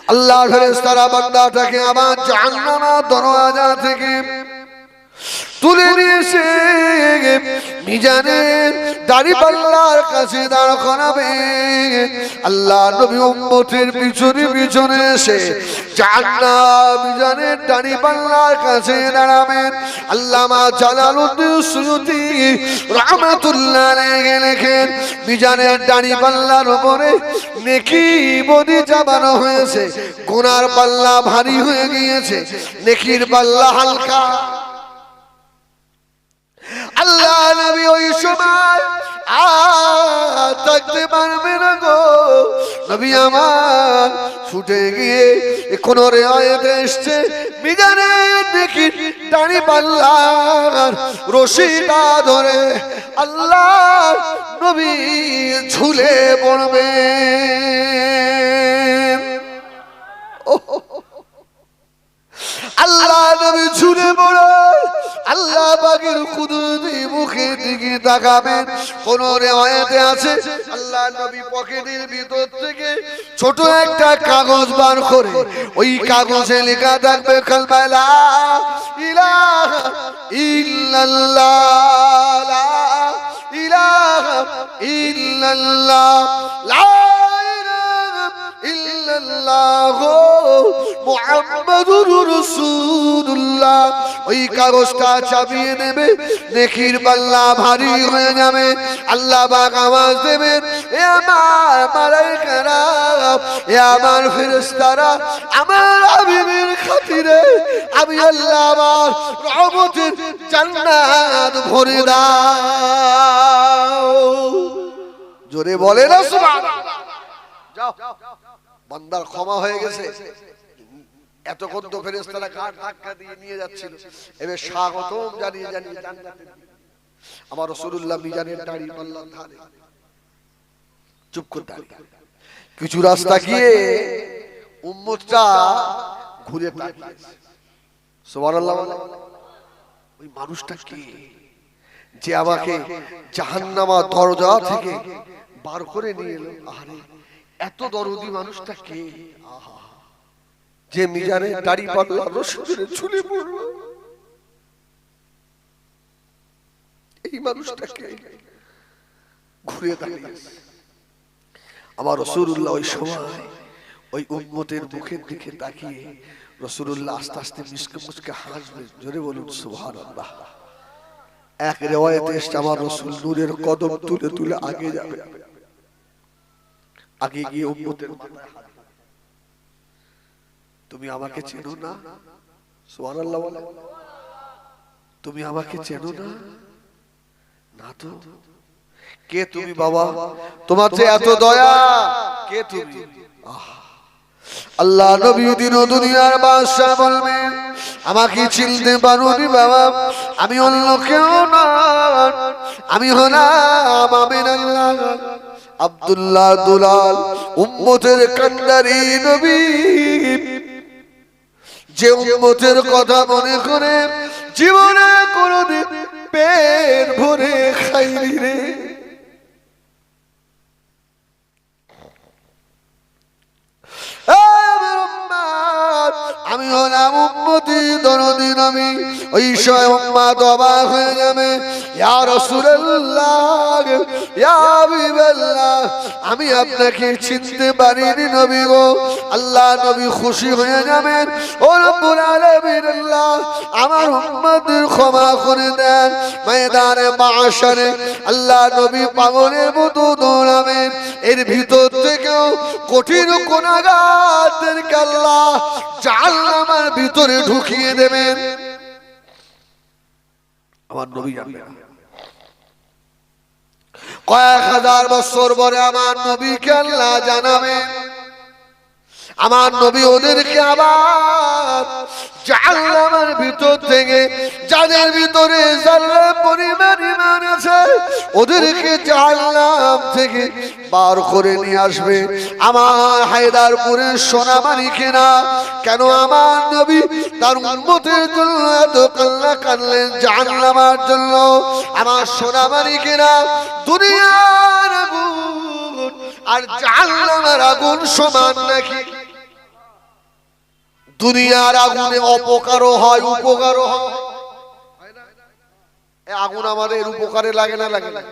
আল্লাহর ফেরেশতারা বান্দাটাকে আবার জাহান্নামের দরজা থেকে তুলে নিয়ে এসে মিজানের দাড়িপাল্লার কাছে দাঁড় করাবে আল্লাহ নবী উম্মতের পিছনে পিছনে এসে জাহান্নাম মিজানের দাড়িপাল্লার কাছে দাঁড়াবেন আল্লামা জালালউদ্দিন সুয়ুতি রাহমাতুল্লাহ আলাইহি লেখেন মিজানের দাড়িপাল্লার উপরে নেকি বদি চাপানো হয়েছে গুনার পাল্লা ভারী হয়ে গিয়েছে নেকির পাল্লা হালকা আল্লাহ নবী ওই সময় থাকতে পারবে না গো নবী আমার ছুটে গিয়ে কোন রিওয়ায়াতে এসেছে মিজানের নেকির দাড়ি পাল্লার রশিটা ধরে আল্লাহ নবী ঝুলে পড়বে আল্লাহ নবী ঝুলে পড়ে আল্লাহ পাকের কুদরতি মুখের দিকে তাকাবেন কোন রিওয়ায়াতে আছে আল্লাহ নবী পকেটের ভিতর থেকে ছোট একটা কাগজ বার করে ওই কাগজে লেখা থাকবে কালমা লা ইলাহা ইল্লাল্লাহ লা ইলাহা ইল্লাল্লাহ লা ইল্লাল্লাহ মুহাম্মাদুর রাসূলুল্লাহ ওই কাগজটা চাপিয়ে নেবে নেকির পাল্লা ভারী হয়ে যাবে আল্লাহ পাক আওয়াজ দেবেন এ আমার মালায়েকারা এ আমার ফেরেশতারা আমার হাবিবের খাতিরে আমি আল্লাহ আমার রহমতের জান্নাত ভরে দাও জোরে বলে না সুবহানাল্লাহ যাও বান্দার ক্ষমা হয়ে গেছে এতক্ষণ তো ফেরেশতারা ঘাট ধাক্কা দিয়ে নিয়ে যাচ্ছিল এবার স্বাগতম জানিয়ে জানিয়ে জান্নাতে আমার রাসূলুল্লাহ মিজানের দাড়ি পাল্লার ধারে চুপ করে দাঁড়িয়ে কিছু রাস্তা গিয়ে উম্মতটা ঘুরে তাকিয়েছে সুবহানাল্লাহ ওই মানুষটা কে যে আমাকে জাহান্নামা দরজা থেকে বার করে নিয়ে এলো আরে এত দরদি মানুষটা কে আহা যে মিজানের দাড়ি পাল্লা রশি ধরে ঝুলে পড়লো এই মানুষটা কে ঘুরে দাঁড়িয়েছে আমার রাসূলুল্লাহ ওই সময় ওই উম্মতের মুখের দিকে তাকিয়ে রাসূলুল্লাহ আস্তে আস্তে মুস্কে মুস্কে হাসবে জোরে বলুন সুবহানাল্লাহ এক রিওয়ায়াতে এসেছে আমার রাসূল নূরের কদম তুলে তুলে আগে যাবে আগে গিয়ে উম্মতের মাথায় হাত তুমি আমাকে চেনো না সুবহানাল্লাহ বলে তুমি আমাকে চেনো না না তো কে তুমি বাবা তোমার যে এত দয়া কে তুমি আল্লাহ নবী দিন দুনিয়ার বাদশা বলবেন আমাকে চিনতে পারোনি বাবা আমি অন্য কেউ না আমি হলাম আমিনাল্লাহ আব্দুল্লাহ দুলাল উম্মতের কান্ডারি নবী যে উম্মতের কথা মনে করে জীবনে কোনোদিন পেট ভরে খাইনি রে আমি হলাম উম্মতি দরদি নবী ওই সময় উম্মত অবাক হয়ে যাবে ইয়া রাসূলুল্লাহ ইয়া হাবিবাল্লাহ আমি আপনাকে চিনতে পারিনি নবী গো আল্লাহ নবী খুশি হয়ে যাবেন ও রব্বুল আলামিন আল্লাহ আমার উম্মতের ক্ষমা করে দেন ময়দানে মাশারে আল্লাহ নবী পাগলের মতো দৌড়াবেন এর ভিতর থেকেও কঠিন গুনাহগারদেরকে আল্লাহ জাহান্নামের ভিতরে ঢুকিয়ে দেবেন আমার নবী জানবে না কয়েক হাজার বছর পরে আমার নবীকে আল্লাহ জানাবেন আমার নবী ওদেরকে আবার জাহান্নামের ভিতর থেকে যাদের ভিতরে যারা পরিমাণ ঈমান আছে ওদেরকে জাহান্নাম থেকে বার করে নিয়ে আসবে আমার হায়দারপুরের সোনামানিকেরা কেন আমার নবী তার উম্মতের জন্য এত কান্না কাঁদলেন জাহান্নামের জন্য আমার সোনামানিকেরা দুনিয়ার আগুন আর জাহান্নামের আগুন সমান নাকি দুনিয়ার আগুনে অপকারও হয় উপকারও হয় আগুন আমাদের উপকারে লাগে না লাগে না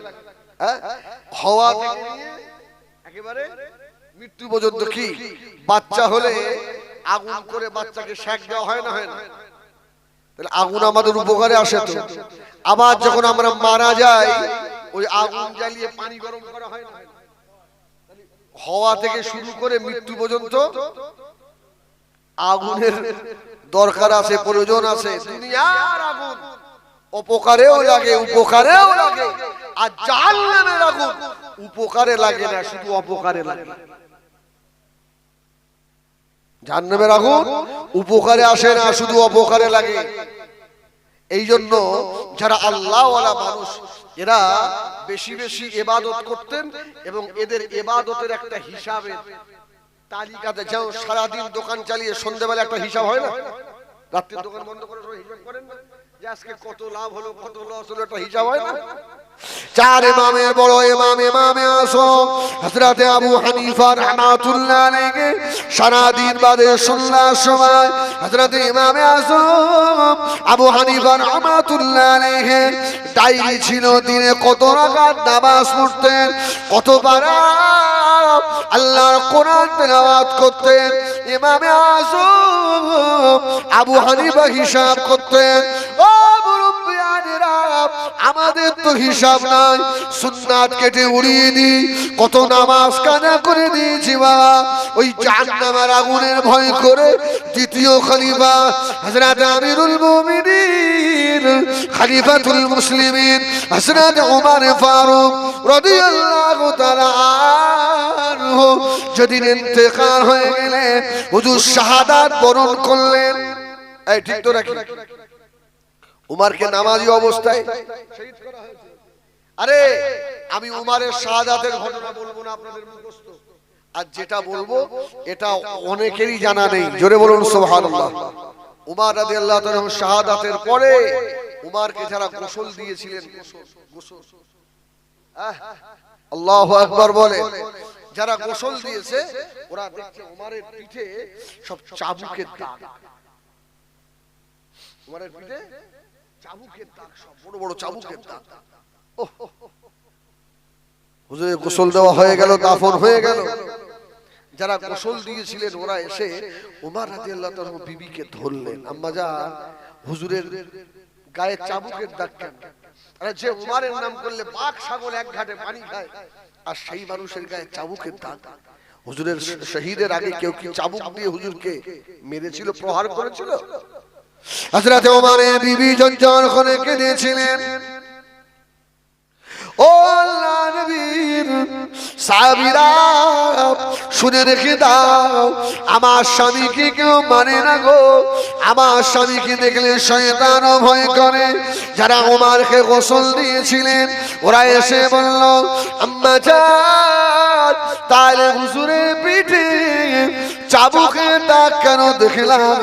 হওয়া একেবারে মৃত্যু পর্যন্ত কি বাচ্চা হলে আগুন করে বাচ্চাকে সেক দেওয়া হয় না হয় না তাহলে আগুন আমাদের উপকারে আসে তো আবার যখন আমরা মারা যাই ওই আগুন জ্বালিয়ে পানি গরম করা হয় না হওয়া থেকে শুরু করে মৃত্যু পর্যন্ত আগুনের দরকার আছে প্রয়োজন আছে দুনিয়ার আগুন অপকারেও লাগে উপকারেও লাগে আর জাহান্নামের আগুন উপকারে লাগে না, শুধু অপকারে লাগে। জাহান্নামের আগুন উপকারে আসে না, শুধু অপকারে লাগে। এই জন্য যারা আল্লাহওয়ালা মানুষ এরা বেশি বেশি ইবাদত করতেন এবং এদের ইবাদতের একটা হিসাবের তালিকাতে, যেমন সারাদিন দোকান চালিয়ে সন্ধ্যাবেলা একটা হিসাব হয় না, রাত্রে দোকান বন্ধ করে সবাই হিসাব করেন না যে আজকে কত লাভ হলো কত লস হলো, একটা হিসাব হয় না। চার ইমামের বড় ইমামে আযম হযরত আবু হানিফা রাহমাতুল্লাহ আলাইহি সারা দিন বাদে সন্ধ্যার সময় হযরত ইমামে আযম আবু হানিফা রাহমাতুল্লাহ আলাইহি ডায়েরি ছিল দিনে কত রাকাত নামাজ পড়তেন, কত পারা আল্লাহর কোরআন তেলাওয়াত করতেন। ইমামে আযম আবু হানিফা হিসাব করতেন। ও মুরব্বিয়ানেরা, আমাদের তো হিসাব নাই, সুন্নাত কেটে উড়িয়ে দিই, কত নামাজ কাজা করে দিয়েছি বাবা। ওই জাহান্নামের আগুনের ভয় করে দ্বিতীয় খলিফা হযরত আমিরুল মুমিনিন খলিফাতুল মুসলিমিন হযরত ওমর ফারুক রাদিয়াল্লাহু তাআলা আনহু যেদিন ইন্তেকাল হয়ে গেলেন, হুজুর শাহাদাত বরণ করলেন। এই ঠিক তো রাখি, উমারকে নামাজি অবস্থায় শহীদ করা হয়েছে। আরে আমি উমারের শাহাদাতের ঘটনা বলবো না, আপনাদের মুখস্থ। আর যেটা বলবো এটা অনেকেরই জানা নেই, জোরে বলুন সুবহানাল্লাহ। উমার রাদিয়াল্লাহু তাআলা শাহাদাতের পরে উমারকে যারা গোসল দিয়েছিলেন, গোসল আল্লাহু আকবার বলে, যারা গোসল দিয়েছে ওরা দেখছে উমারের পিঠে সব চাবুকের দাগ। উমারের পিঠে চাবুকের দাগ, সব বড় বড় চাবুকের দাগ। হুজুরের গোসল দেওয়া হয়ে গেল, দাফন হয়ে গেল। যারা গোসল দিয়েছিলেন ওরা এসে ওমর রাদিয়াল্লাহু তাআলা বিবিকে ধরলেন, আম্মা জান হুজুরের গায়ে চাবুকের দাগ কেন? আরে যে ওমরের নাম করলে বাঘ ছাগল এক ঘাটে পানি খায়, আর সেই মানুষের গায়ে চাবুকের দাগ। হুজুরের শহীদের আগে কেউ কি চাবুক দিয়ে হুজুরকে মেরেছিল, প্রহার করেছিল? হযরত ওমরের বিবি ঝনঝন করে কেঁদেছিলেন। ও আল্লাহর নবীর সাহাবীরা, শুনে রেখে দাও, আমার স্বামীকে কেউ মানে না গো, আমার স্বামীকে দেখলে শয়তানও ভয় করে। যারা ওমরকে গোসল দিয়েছিলেন ওরা এসে বলল, আম্মা জান তাহলে হুজুরের পিঠে চাবুকের দাগ কেন দেখলাম?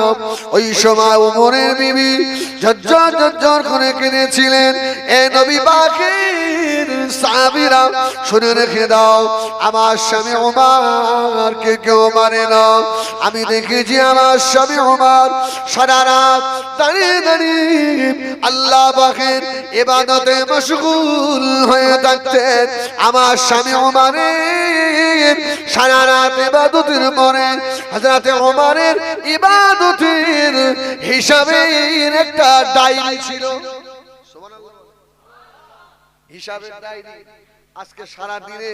ওই সময় ওমরের বিবি ঝরঝর ঝরঝর করে কেঁদেছিলেন। এ নবী পাকের সাহাবীরা, শুনে রেখে দাও, আমার স্বামী ওমরকে কেউ মানে না। আমি দেখেছি আমার স্বামী ওমর সারা রাত দাঁড়িয়ে দাঁড়িয়ে আল্লাহ পাকের ইবাদতে মশগুল হয়ে থাকতেন। আমার স্বামী ওমরের সারা রাত ইবাদতের পরে হযরত ওমরের ইবাদতের হিসাবের একটা ডায়েরি ছিল। সুবহানাল্লাহ, হিসাবের ডায়েরি। আজকে সারা দিনে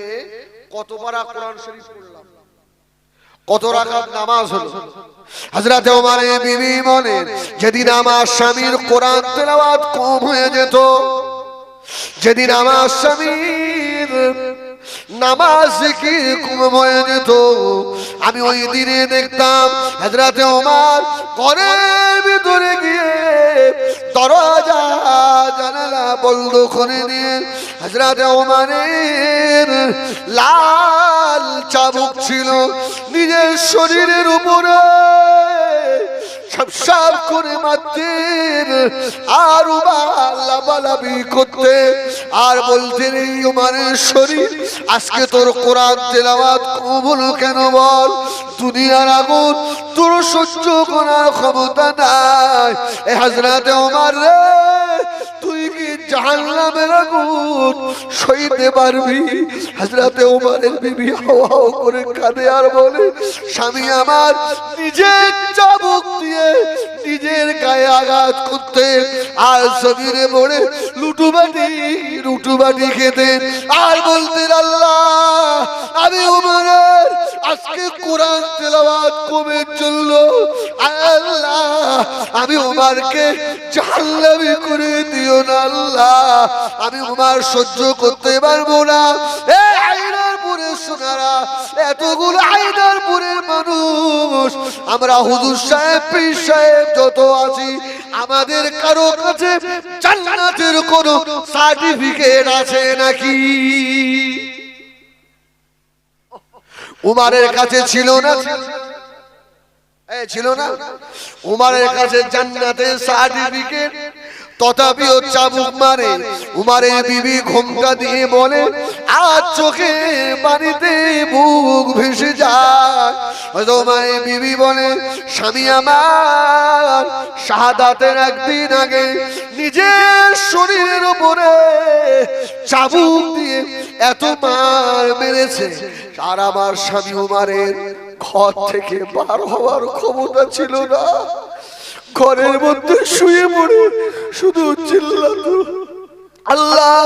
কত পারা কোরআন শরীফ পড়লাম, কত রাকাত নামাজ হলো। হযরত ওমরের বিবি বলেন, যেদিন আমার স্বামীর কোরআন তেলাওয়াত কম হয়ে যেত, যেদিন আমার স্বামীর নামাজ কি কম হয়ে যেত, আমি ওই দিনে দেখতাম হযরত ওমর ঘরের ভিতরে গিয়ে দরজা জানালা বন্ধ করে দিয়ে হযরত ওমরের লাল চাবুক ছিল নিজের শরীরের উপরে সাপ করে মারতেন, আর লাফালাফি করতে, আর বলতেন, এই ওমরের শরীর আজকে তোর কোরআন তেলাওয়াত কবুল কেন বল? দুনিয়ার আগুন তোর সহ্য করার ক্ষমতা নাই। এ হযরত ওমর রে, তুই কি জাহান্নামের আগুন সইতে পারবি? হযরত ওমরের বিবি হাও হাও করে কাঁদে আর বলে, স্বামী আমার নিজের চাবুক দিয়ে নিজের গায়ে আঘাত করতে আর জমিনে পড়ে লুটুবাটি খেতে আর বলতেন আল্লাহ আমি উমরের আজকে কোরআন তেলাওয়াত কমে চললো আল্লাহ আমি উমারকে জাহান্নামী করে দিও না আল্লাহ আমি উমার সহ্য করতে পারবো না। এই আইনারপুরের সোনারা, এতগুলো আইনারপুরের মানুষ আমরা হুজুর সাহেব পীর সাহেব যত আছি আমাদের কারো কাছে জান্নাতের কোনো সার্টিফিকেট আছে নাকি? উমারের কাছে ছিল না? ছিল না? উমারের কাছে জান্নাতের সার্টিফিকেট, তথাপিও চাবুক মারে। উমারের বিবি ঘোমটা দিয়ে বলে আর চোখে পানিতে বুক ভেসে যায়। উমারের বিবি বলে স্বামী আমার শাহাদাতের একদিন আগে নিজের শরীরের উপরে চাবুক দিয়ে এত মার মেরেছে আর আমার স্বামী উমারের ঘর থেকে বার হওয়ার ক্ষমতা ছিল না। ঘরের মধ্যে শুয়ে পড়ে শুধু চিল্লাতো আল্লাহ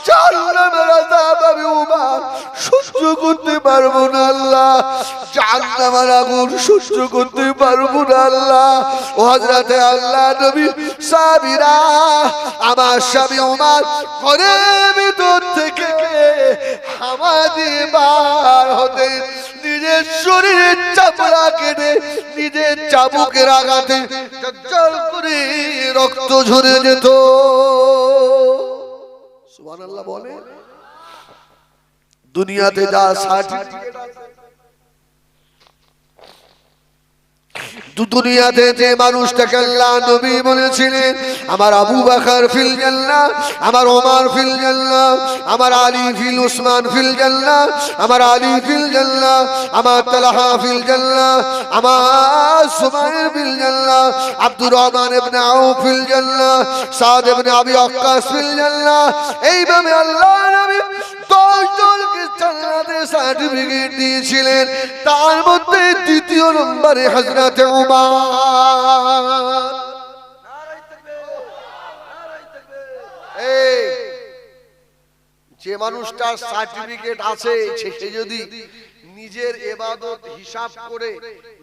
জাহান্নামের আযাব আমি উমার সহ্য করতে পারবো না আল্লাহ, জাহান্নামের আগুন সহ্য করতে পারবো না আল্লাহ। ও হযরতে আল্লাহ নবী সাহাবীরা আমার স্বামী উমার ঘরের ভিতর থেকে হাওয়া দিয়ে বার হতে নিজের শরীরের চামড়া কেটে নিজের চাবুকের আঘাতে জল করে রক্ত ঝরে যেত। সুবহানাল্লাহ বলে। দুনিয়াতে যা সার্টিফিকেট আছে, দুনিয়াতে যে মানুষটাকে আল্লাহ নবী বলেছিলেন আমার আবু বকর ফিল জান্নাহ, আমার ওমর ফিল জান্নাহ, আমার আলী ফিল উসমান ফিল জান্নাহ, আমার আলী ফিল জান্নাহ, আমার তালহা ফিল জান্নাহ, আমার সুমাইর ফিল জান্নাহ, আব্দুর রহমান ইবনে আউফ ফিল জান্নাহ, সাদ ইবনে আবি ওয়াক্কাস ফিল জান্নাহ। এইভাবে আল্লাহ নবী 10 জনকে জান্নাতের সার্টিফিকেট দিয়েছিলেন। তার মধ্যে দ্বিতীয় নম্বরে হযরত উমর। এই যে মানুষটার সার্টিফিকেট আছে সে যদি নিজের ইবাদত হিসাব করে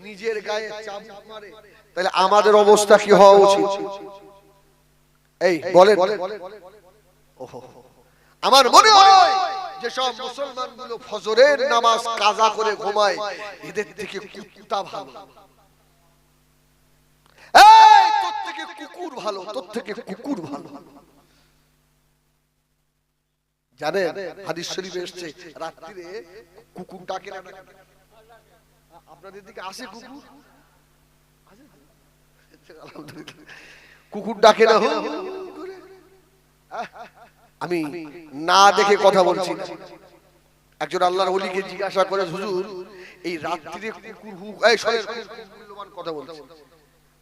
নিজের গায়ে চাবুক মারে তাহলে আমাদের অবস্থা কি হওয়া উচিত? এই বলেন। আমার মনে হয় যে সব মুসলমানগুলো ফজরের নামাজ কাজা করে ঘুমায়, এদের থেকে কুত্তা ভালো। এই তোর থেকে কুকুর ভালো, তোর থেকে কুকুর ভালো। জানেন হাদিস শরীফে এসেছে রাত্রিরে কুকুর ডাকে না? আপনাদের দিকে আসে কুকুর? কুকুর ডাকে না? আমি না দেখে কথা বলছি না। একজন আল্লাহর ওলিকে জিজ্ঞাসা করে হুজুর এই রাত্রিরে কুকুর মূল্যবান কথা বলছে।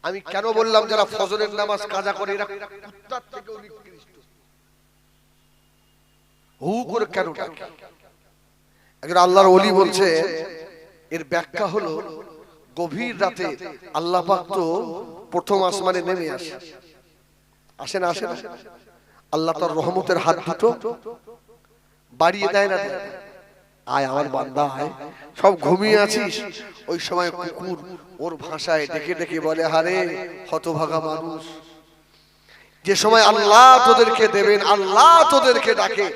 আমি কেন বললাম যারা ফজরের নামাজ কাজা করে এরা কুত্তার থেকে নিকৃষ্ট। হু করে কেন ডাকে? একজন আল্লাহর ওলি বলছে এর ব্যাখ্যা হলো গভীর রাতে আল্লাহ পাক তো প্রথম আসমানে নেমে আসে। আসে না? আল্লাহ তার রহমতের হাত দুটো বাড়িয়ে দেয় না? আয় আমার বান্দা আয়, সব ঘুমিয়ে আছিস। ওই সময় কুকুর ওর ভাষায় ডেকে ডেকে বলে হারে হতভাগা মানুষ, যে সময় আল্লাহ তোদেরকে দেবেন, আল্লাহ তোদেরকে ডাকে,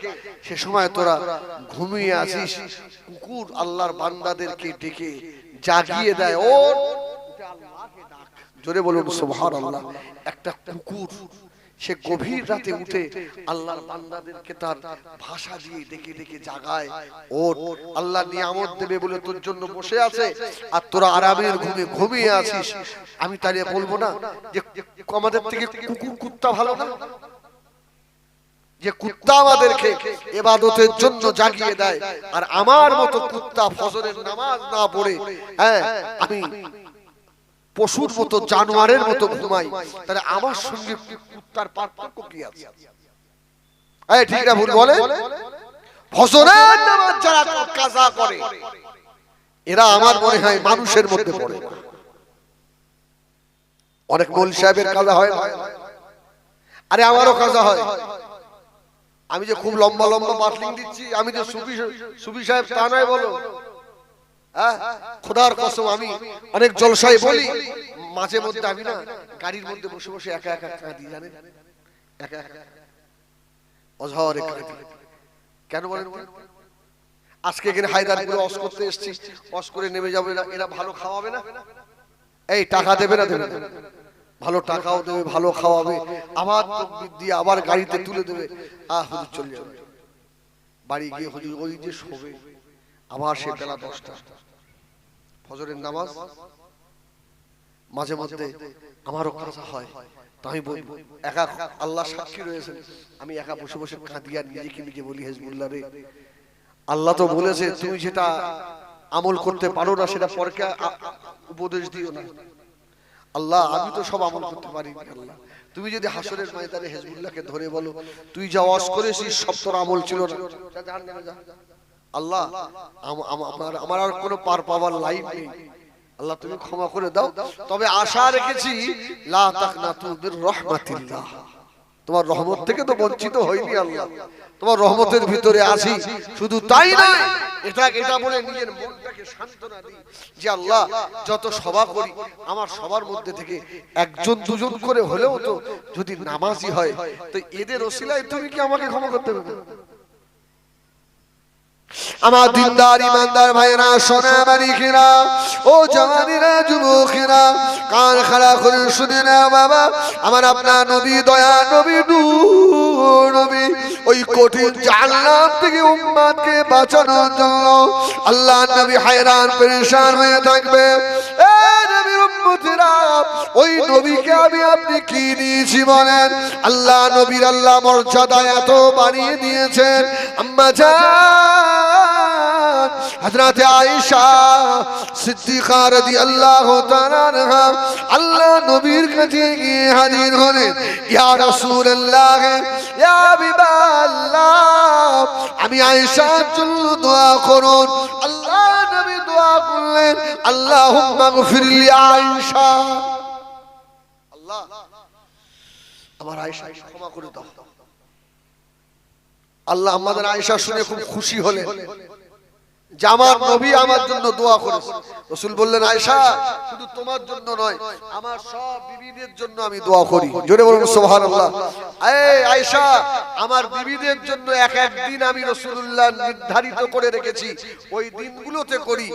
সে সময় তোরা ঘুমিয়ে আছিস। কুকুর আল্লাহর বান্দাদেরকে ডেকে জাগিয়ে দেয়। ওর জোরে বলুন সুবহানাল্লাহ। একটা কুকুর সে গভীর রাতে উঠে আল্লাহর বান্দাদেরকে তার ভাষা দিয়ে ডেকে ডেকে জাগায়। ওর আল্লাহ নিয়ামত দেবে বলে তোর জন্য বসে আছে আর তোরা আরামের ঘুমে ঘুমিয়ে আছিস। আমি তাহলে বলবো না যে আমাদের থেকে কুকুর কুত্তা ভালো না? যে কুত্তা আমাদেরকে ইবাদতের জন্য জাগিয়ে দেয় আর আমার মতো কুত্তা ফজরের নামাজ না পড়ে আমি পশুর মতো জানোয়ারের মতো ঘুমাই, তাহলে আমার সঙ্গে কুত্তার পার্থক্য কি আছে? এই ঠিক না ভুল বলে? ফজরের নামাজ যারা কাজা করে এরা আমার মনে হয় মানুষের মধ্যে পড়ে না। অনেক মৌলভী সাহেবের কাজা হয় না? আরে আমারও কাজা হয়। আমি যে খুব লম্বা লম্বা বাটলিং দিচ্ছি, আমি যে সুফি সাহেব তা নয় বলো। হ্যাঁ, খোদার কসম আমি অনেক জলসায় বলি, মাঝে মধ্যে আমি না গাড়ির মধ্যে বসে বসে একা একা কাঁদি, জানেন, একা একা অঝরে কাঁদি। কেন বলেন? আজকে এখানে হায়দারপুরে অস করতে এসেছি, অস করে নেমে যাবো, এরা ভালো খাওয়াবে না? এই টাকা দেবে না? দেবে না? ভালো টাকাও দেবে, ভালো খাওয়াবে, আবার তকবীর দিয়ে আবার গাড়িতে তুলে দেবে। হুজুর চলে যাবে। বাড়ি গিয়ে হুজুর ওই যে শোবে, আবার সে বেলা 10টা ফজরের নামাজ। মাঝে মধ্যে আমারও কাজা হয়, তাই বলবো একা, আল্লাহ সাক্ষী রয়েছেন, আমি একা বসে বসে কাঁদি আর নিজেকে নিজে বলি, হেজবুল্লাহ রে, আল্লাহ তো বলেছে তুমি যেটা আমল করতে পারো না সেটা পরকে উপদেশ দিও না। আল্লাহ আমি তো সব আমল করতে পারি না, আল্লাহ তুমি যদি হাসরের ময়দানে হেজবুল্লাহকে ধরে বলো তুই যা ওয়াজ করেছিস সব তোর আমল ছিল না, আল্লাহ আমার আর কোনো পার পাওয়ার লাইন নেই, আল্লাহ তুমি ক্ষমা করে দাও। তবে আশা রেখেছি লা তাকনাতু মির রাহমাতিল্লাহ, তোমার রহমত থেকে তো বঞ্চিত হইনি আল্লাহ, তোমার রহমতের ভিতরে আছি। শুধু তাই নয়, এটা বলে নিজের মনটাকে সান্ত্বনা দিই যে আল্লাহ যত সভা করি আমার সবার মধ্যে থেকে একজন দুজন করে হলেও তো যদি নামাজি হয় তো এদের ওসিলায় তুমি কি আমাকে ক্ষমা করতে পারবে? আমার দিনদার ইমানদার ভাইরা, সোনা মানিকেরা, ও জওয়ানেরা, যুবকেরা, কান খাড়া করে শুনে না বাবা, আমার আপনার নবী, দয়া নবী, নূর নবী, ওই কঠিন জাহান্নাম থেকে উম্মতকে বাঁচানোর জন্য আল্লাহ নবী হায়রান পেরেশান হয়ে থাকবে। এ নবীর উম্মতেরা, ওই নবীকে আমি আপনি কি দিয়েছি বলেন? আল্লাহ নবীর আল্লাহ মর্যাদা এত বাড়িয়ে দিয়েছেন, আম্মা জান হযরত আয়েশা সিদ্দিকা রাদিয়াল্লাহু তাআলা আনহা আল্লাহ নবীর কাছে গিয়ে হাজির হলেন, ইয়া রাসূলুল্লাহ, ইয়া হাবিবাল্লাহ, আমি আয়েশার জন্য দোয়া করুন। আল্লাহ নবী দোয়া করলেন, আল্লাহুম্মা গফির লি আয়েশা, আল্লাহ আমার আয়েশাকে ক্ষমা করে দাও। আল্লাহ আমাদের আয়েশা শুনে খুব খুশি হলেন যে আমার নবী আমার জন্য দোয়া করেছে। রাসূল বললেন, আয়েশা শুধু তোমার জন্য নয়, আমার সব বিবিদের জন্য আমি দোয়া করি। জোরে বলুন সুবহানাল্লাহ। এই আয়েশা, আমার বিবিদের জন্য এক এক দিন আমি রাসূলুল্লাহ নির্ধারিত করে রেখেছি, ওই দিনগুলোতে করি।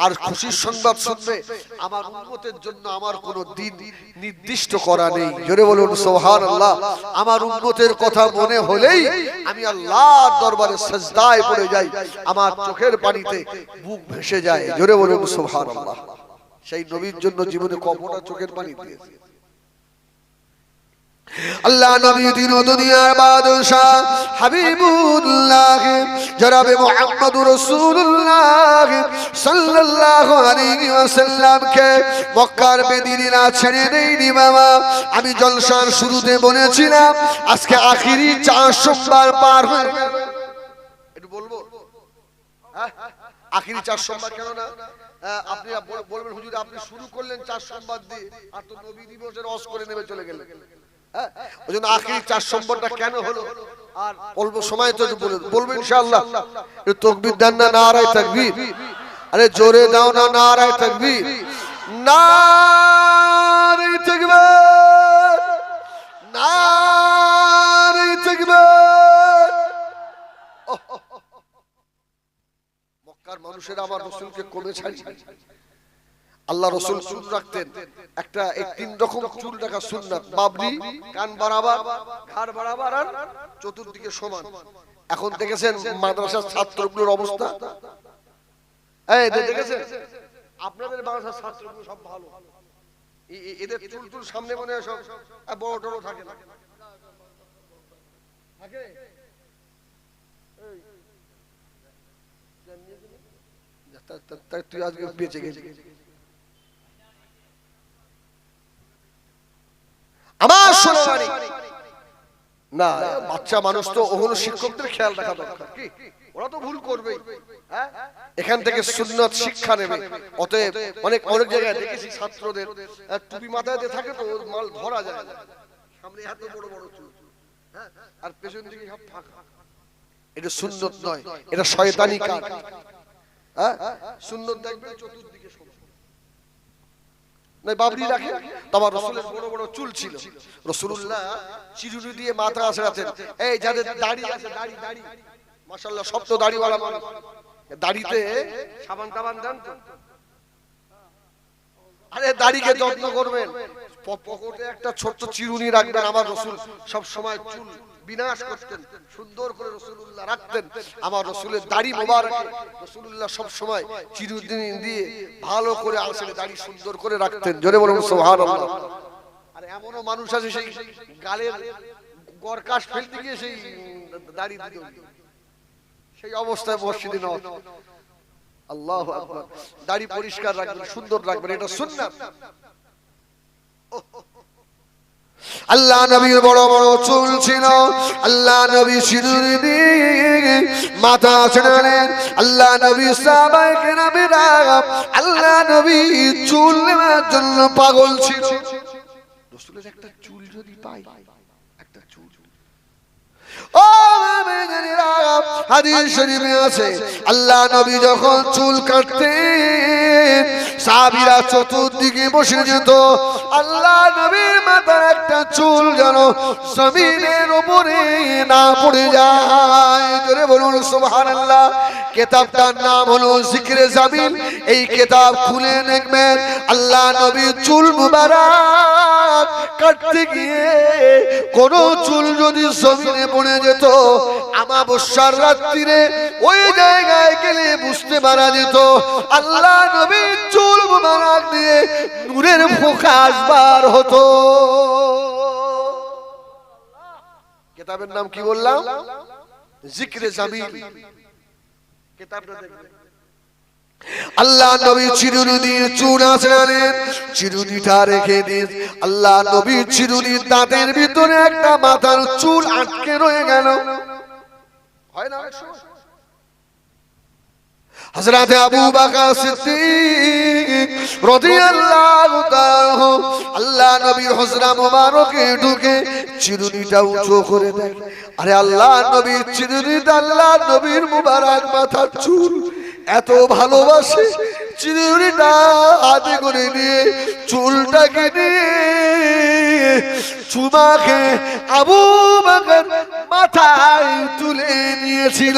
আর খুশির সংবাদ শুনবে, আমার উম্মতের জন্য আমার কোনো দিন নির্দিষ্ট করা নেই। জোরে বলুন সুবহানাল্লাহ। আমার উম্মতের কথা মনে হলেই আমি আল্লাহর দরবারে সিজদায় পড়ে যাই, আমার চোখের পানি বুক ভেসে যায়। জোরে বলুন সুবহানাল্লাহ। সেই নবীর জন্য জীবনে কতটা চোখের পানি দিয়েছে। আল্লাহ নবী দিন ও দুনিয়ার বাদশা হাবিবুল্লাহ জনাবে মুহাম্মদুর রাসূলুল্লাহ সাল্লাল্লাহু আলাইহি ওয়াসাল্লাম কে মক্কার বেদিনীরা ছেড়ে দেয়নি বাবা। আমি জলসার শুরুতে বলেছিলাম আজকে আখিরি 4 সোমবার পার হয়ে গেল। একটু বলবো আখিরি 4 সোমবার কেন না? আপনি বলবেন হুজুর আপনি শুরু করলেন 4 সোমবার দিয়ে, আর তো নবী দিবসের ওয়াজ করে নেমে চলে গেলেন। ওইজন্য আখিরি 4 সোমবারটা কেন হলো? আর অল্প সময় তো বলবো ইনশাআল্লাহ। একটু তাকবীর দেন না, নারায়ে তাকবীর। আরে জোরে দাও না, নারায়ে তাকবীর, নারায়ে তাকবীর, নারায়ে তাকবীর। মক্কার মানুষেরা আমার রাসূলকে কমে ছাড়ি। আল্লাহ রাসূল চুল রাখতেন, একটা 3 রকম চুল রাখা সুন্নাত, বাবরি, কান বরাবর, ঘাড় বরাবর আর চতুর্দিকে সমান। এখন দেখেছেন মাদ্রাসার ছাত্রগুলোর অবস্থা, এই দেখেছেন আপনাদের মাদ্রাসার ছাত্রগুলো সব ভালো, এদের চুল সামনে মনে হয় সব বড় বড় থাকে না, থাকে তুই আজকে বেঁচে গেছিস। আমার সোনামানি না, বাচ্চা মানুষ তো ওগুলো শিক্ষকদের খেয়াল রাখা দরকার, কি ওরা তো ভুল করবেই, হ্যাঁ এখান থেকে সুন্নত শিক্ষা নেবে। অতএব অনেক অনেক জায়গায় দেখেছি ছাত্রদের টুপি মাথায় দিয়ে থাকে তো ওর মাল ধরা যায় না, সামনে এত বড় বড় চুল, হ্যাঁ আর পেছন দিকে সব ফাঁকা। এটা সুন্নত নয়, এটা শয়তানি কাজ। হ্যাঁ সুন্নত দেখবেন চতুর্দিকে নাই বাবরি রাখে। তোমার রাসূলের বড় বড় চুল ছিল, রাসূলুল্লাহ চিরুনি দিয়ে মাথা আছড়াতেন। এই যাদের দাড়ি আছে, দাড়ি দাড়ি মাশাআল্লাহ সব তো দাড়িওয়ালা মানুষ, দাড়িতে সাবান টাবান দেন তো? আরে দাড়িকে যত্ন করবেন, পকেটে একটা ছোট্ট চিরুনি রাখবেন। আমার রাসূল সব সময় চুল বিনাশ করতেন, সুন্দর করে রাসূলুল্লাহ রাখতেন। আমার রাসূলের দাড়ি মোবারকে রাসূলুল্লাহ সব সময় চিরুনি দিয়ে ভালো করে আঁচড়ে দাড়ি সুন্দর করে রাখতেন। জোরে বলুন সুবহানাল্লাহ। আর এমনও মানুষ আছে সেই গালের গরকাশ ফেলতে গিয়ে সেই দাড়ি দিতে সেই অবস্থায় মসজিদে নয়। আল্লাহু আকবার। দাড়ি পরিষ্কার রাখবেন, সুন্দর রাখবেন, এটা সুন্নাত। আল্লাহ নবীর বড় বড় চুল ছিল, আল্লাহ নবী সিঁদুর দিয়ে মাথা ছেড়েলেন। আল্লাহ নবী সাহাবায়ে কেরামেরা আল্লাহ নবী চুল নেওয়ার জন্য পাগল ছিল। রাসূলের একটা চুল যদি পাই, একটা চুল, ও মুমিনেরা হাদিস শরীফে আছে আল্লাহ নবী যখন চুল কাটতেন সাহাবীরা চতুর্দিকে বসে যেত। আল্লাহ নবীর মাথার একটা চুল যেন জমিনের উপরে না পড়ে যায়। জোরে বলুন সুবহানাল্লাহ। কিতাবটার নাম হলো জিকরে জামিল। এই কিতাব খুলে দেখবেন আল্লাহ নবীর চুল মুবারক কাটতে গিয়ে কোন চুল যদি জমিনে পড়ে যেত, আমাবস্যার রাত্রিরে ওই জায়গায় গেলে বুঝতে পারা যেত আল্লাহ নবীর চুল মুবারক দিয়ে নূরের ফোকাস বার হতো। কিতাবের নাম কি বললাম? জিকরে জামিল। কিতাবটা দেখবেন। আল্লাহ নবী চিরুনি দিয়ে চুল আঁচড়ালেন, চিরুনিটা রেখে দিন। আল্লাহ নবী চিরুনির দাঁতের ভিতরে একটা মাথার চুল আটকে রয়ে গেল। হয় না অনেক সময়? হযরত আবু বকর সিদ্দিক রাদিয়াল্লাহু তাআলা আল্লাহ নবীর হুজরা মুবারকে ঢুকে চিরুনিটা উঁচু করে দেন। আরে আল্লাহ নবীর চিরুনিটা আল্লাহ নবীর মুবারক মাথার চুল এত ভালোবাসে, চিরুনিটা হাতে করে নিয়ে চুলটাকে নিয়ে চুমাকে আবু বকর মাথায় তুলে নিয়েছিল।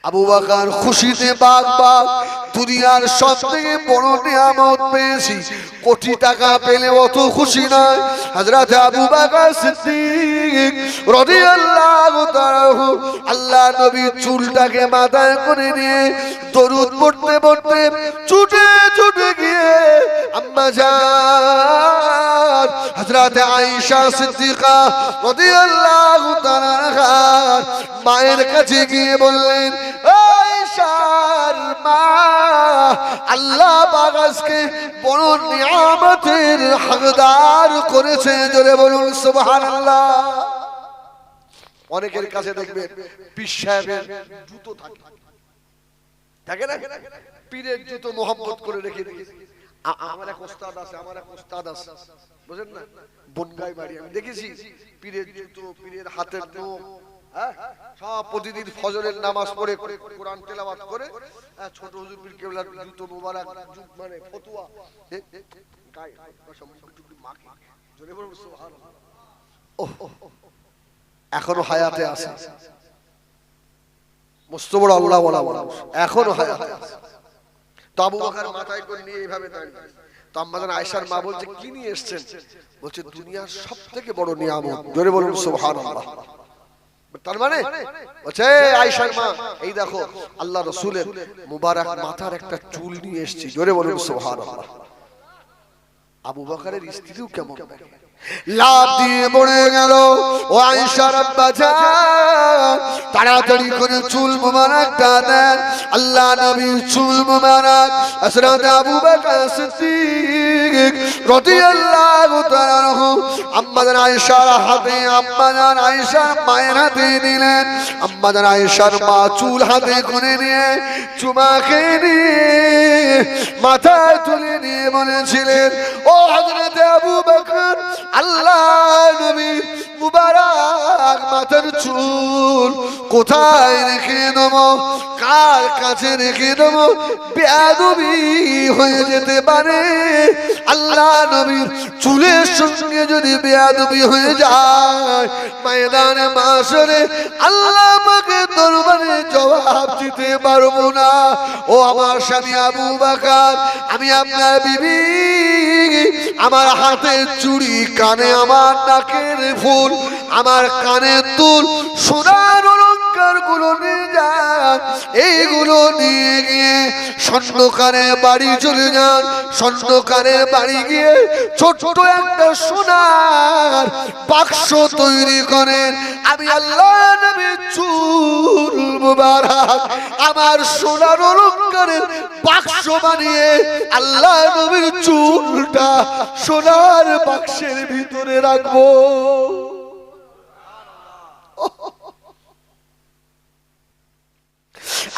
আবু বকর খুশিতে বাগ বাগ, দুনিয়ার সবথেকে বড় নিয়ামত পেয়েছি, কোটি টাকা পেলে অত খুশি নয়। হযরত আবু বকর সিদ্দিক রাদিয়াল্লাহু তাআলা আল্লাহ নবীর চুলটাকে মাথায় করে নিয়ে দরুদ পড়তে পড়তে ছুটে ছুটে গিয়ে আম্মা জান হযরত আয়েশা সিদ্দিকা রাদিয়াল্লাহু তাআলা মায়ের কাছে গিয়ে বললেন, আয়েশার মা, আল্লাহ পাক আজকে বড় নিয়ামতের হকদার করেছে। জোরে বলুন সুবহানাল্লাহ। অনেকের কাছে দেখবেন পীর সাহেবের জুতো থাকে, থাকে না? পীরের জুতো মোহাম্মত করে রেখে দিয়েছে। আমার এক ওস্তাদ আছে, বুঝেন না, বনগাই বাড়ি, আমি দেখেছি পীরের জুতো, পীরের হাতের নখ, সব প্রতিদিন ফজরের নামাজ পড়ে কোরআন তেলাওয়াত করে ছোট হুজুর পীর কেবলার জুতো মোবারক মানে ফতোয়া গায় মাকে। জোরে বলুন সুবহানাল্লাহ। এখনো হায়াতে আছে, মস্ত বড় আল্লাহ ওয়ালা মানুষ, এখনো হায়াতে আছে। তো আবু বকর মাথায় করে নিয়ে এইভাবে দাঁড়িয়ে, তো আম্মা জান আয়েশার মা বলছে, কি নিয়ে এসেছেন? বলছে দুনিয়ার সবথেকে বড় নিয়ামত। জোরে বলুন সুবহানাল্লাহ। তার মানে বলছে আয়েশার মা, এই দেখো আল্লাহ রাসূলের মুবারক মাথার একটা চুল নিয়ে এসেছি। জোরে বলুন সুবহানাল্লাহ। আবু বকরের স্ত্রীও কেমন লাভ দিয়ে পড়ে গেল, ও আয়েশার আব্বা জান তাড়াতাড়ি করে চুল মুবারকটা দেন। আল্লাহ নবীর চুল মুবারক হযরত আবু বকর সিদ্দিক রাদিয়াল্লাহু তাআলা আম্মাজান আয়েশার হাতে আম্মাজান আয়েশার মায়ের হাতে দিলেন। আম্মাজান আয়েশার মা চুল হাতে করে নিয়ে চুমা খেয়ে নিয়ে মাথায় তুলে নিয়ে বলেছিলেন, ও হযরত আবু বকর, আল্লাহ নবী মুবারক মাথার চুল কোথায় রেখে দেবো, কার কাছে রেখে দেবো? বেয়াদবি হয়ে যেতে পারে। আল্লাহ নবীর চুলের সঙ্গে যদি বেয়াদবি হয়ে যায়, ময়দানে মাশরে আল্লাহ পাকের দরবারে জবাব দিতে পারবো না। ও আমার স্বামী আবু বকর, আমি আপনার বিবি, আমার হাতের চুড়ি, কানে আমার নাকের ফুল, আমার কানের দুল, সোনার অলংকার গুলো নিয়ে যান। এইগুলো নিয়ে গিয়ে স্বর্ণকারের বাড়ি চলে যান। স্বর্ণকারের বাড়ি গিয়ে ছোট্ট একটা সোনার বাক্স তৈরি করেন। আমি আল্লাহ নবীর চুল মুবারক আমার সোনার অলংকারের বাক্স বানিয়ে আল্লাহ নবীর চুলটা সোনার বাক্সের ভিতরে রাখবো।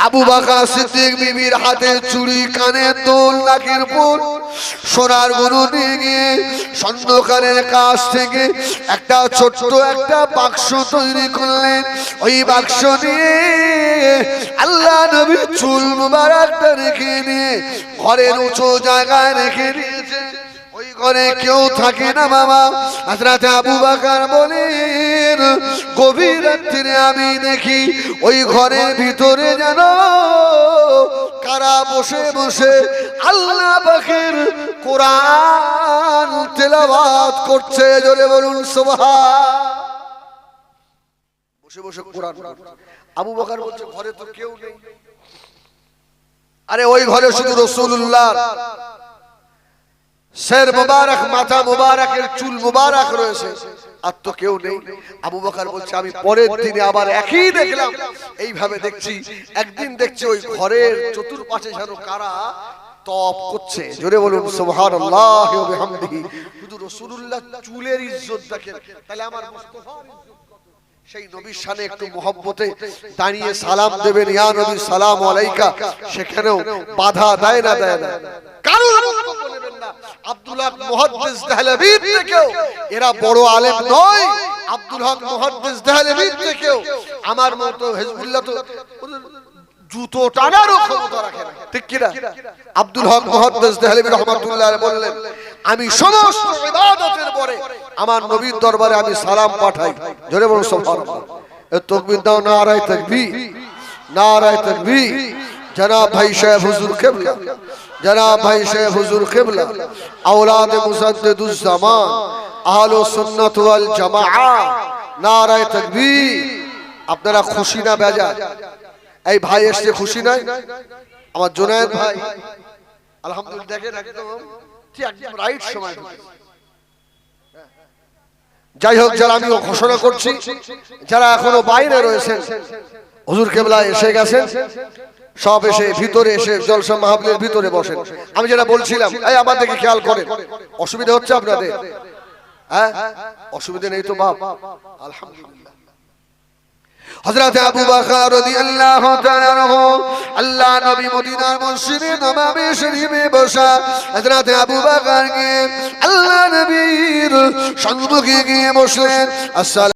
আবু বকর সিদ্দিক বিবির হাতে চুড়ি, কানের দুল, নাকের ফুল, সোনার গরু নিয়ে গিয়ে স্বর্ণকারের কাছ থেকে একটা ছোট্ট একটা বাক্স তৈরি করলেন। ওই বাক্স নিয়ে আল্লাহ নবীর চুল মুবারকটা রেখে নিয়ে ঘরের উঁচু জায়গায় রেখে দিয়েছে। ওই ঘরে কেউ থাকে না বাবা। হযরত আবু বকর বলেন, গভীর রাত্রে আমি দেখি ওই ঘরের ভিতরে যেন কারা বসে বসে আল্লাহ পাকের কোরআন তেলাওয়াত করছে। জোরে বলুন সুবহান। বসে বসে কোরআন। আবু বকর বলছে, ঘরে তো কেউ নেই। আরে ওই ঘরে শুধু রাসূলুল্লাহ শের মুবারক, মাথা মুবারকের চুল মুবারক রয়েছে, আর তো কেউ নেই। আবু বকর বলছে, আমি পরের দিনে আবার একই দেখলাম। এইভাবে দেখছি, একদিন দেখছি ওই ঘরের চতুর্পাশে যেন কারা তপ করছে। জোরে বলুন সুবহানাল্লাহ ওয়া বিহামদিহি। শুধু রাসূলুল্লাহ চুলের ইজ্জত দেখেন, তাহলে আমার মুস্তাফার ইজ্জত কত? সেই নবীর শানে একটু মহব্বতে দাঁড়িয়ে সালাম দেবেন, ইয়া নবী সালাম আলাইকা, সেখানেও বাধা দেয় না, দেয় না। কারণ বক্তব্য নেবেন না। আব্দুল হক মুহাদ্দিস দেহলভী থেকেও এরা বড় আলেম নয়। আব্দুল হক মুহাদ্দিস দেহলভী থেকেও আমার মতো হিজবুল্লাহ তো জুতো টানারও ক্ষমতা রাখে না, ঠিক কি না? আব্দুল হক মুহাদ্দিস দেহলভী রাহমাতুল্লাহ আলাইহি বললেন, আমি সমস্ত ইবাদতের পরে আমার নবীর দরবারে আমি সালাম পাঠাই। জোরে বলুন সুবহানাল্লাহ। এ তাকবীর দাও, নারায়ে তাকবীর, নারায়ে তাকবীর। জনাব ভাই সাহেব হুজুর কিবলা, জনাব ভাই সাহেব হুজুর কিবলা, আওলাদ মুজাদ্দিদুজ জামান, আহলুস সুন্নাত ওয়াল জামাআহ, নারায়ে তাকবীর। আপনারা খুশি না বেজার? এই ভাই এসে খুশি নাই? আমার জুনায়েদ ভাই আলহামদুলিল্লাহ, দেখেন একদম ঠিক একদম রাইট সময়। যাই হোক, যারা আমিও ঘোষণা করছি, যারা এখনো বাইরে রয়েছেন, হুজুর কিবলা এসে গেছেন, সব এসে ভিতরে এসে জলসা মাহফিলের ভিতরে বসেন। আমি যেটা বলছিলাম, এই আমাদেরকে খেয়াল করেন। অসুবিধা হচ্ছে আপনাদের? হ্যাঁ, অসুবিধা নেই তো বাপ? আলহামদুলিল্লাহ। হযরত আবু বকর রাদিয়াল্লাহু তাআলা আনহু, আল্লাহ নবী মদিনার মসজিদে নববী শরীফে বসা হযরত আবু বকর কে আল্লাহ নবীর সম্মুখে গিয়ে বসলেন।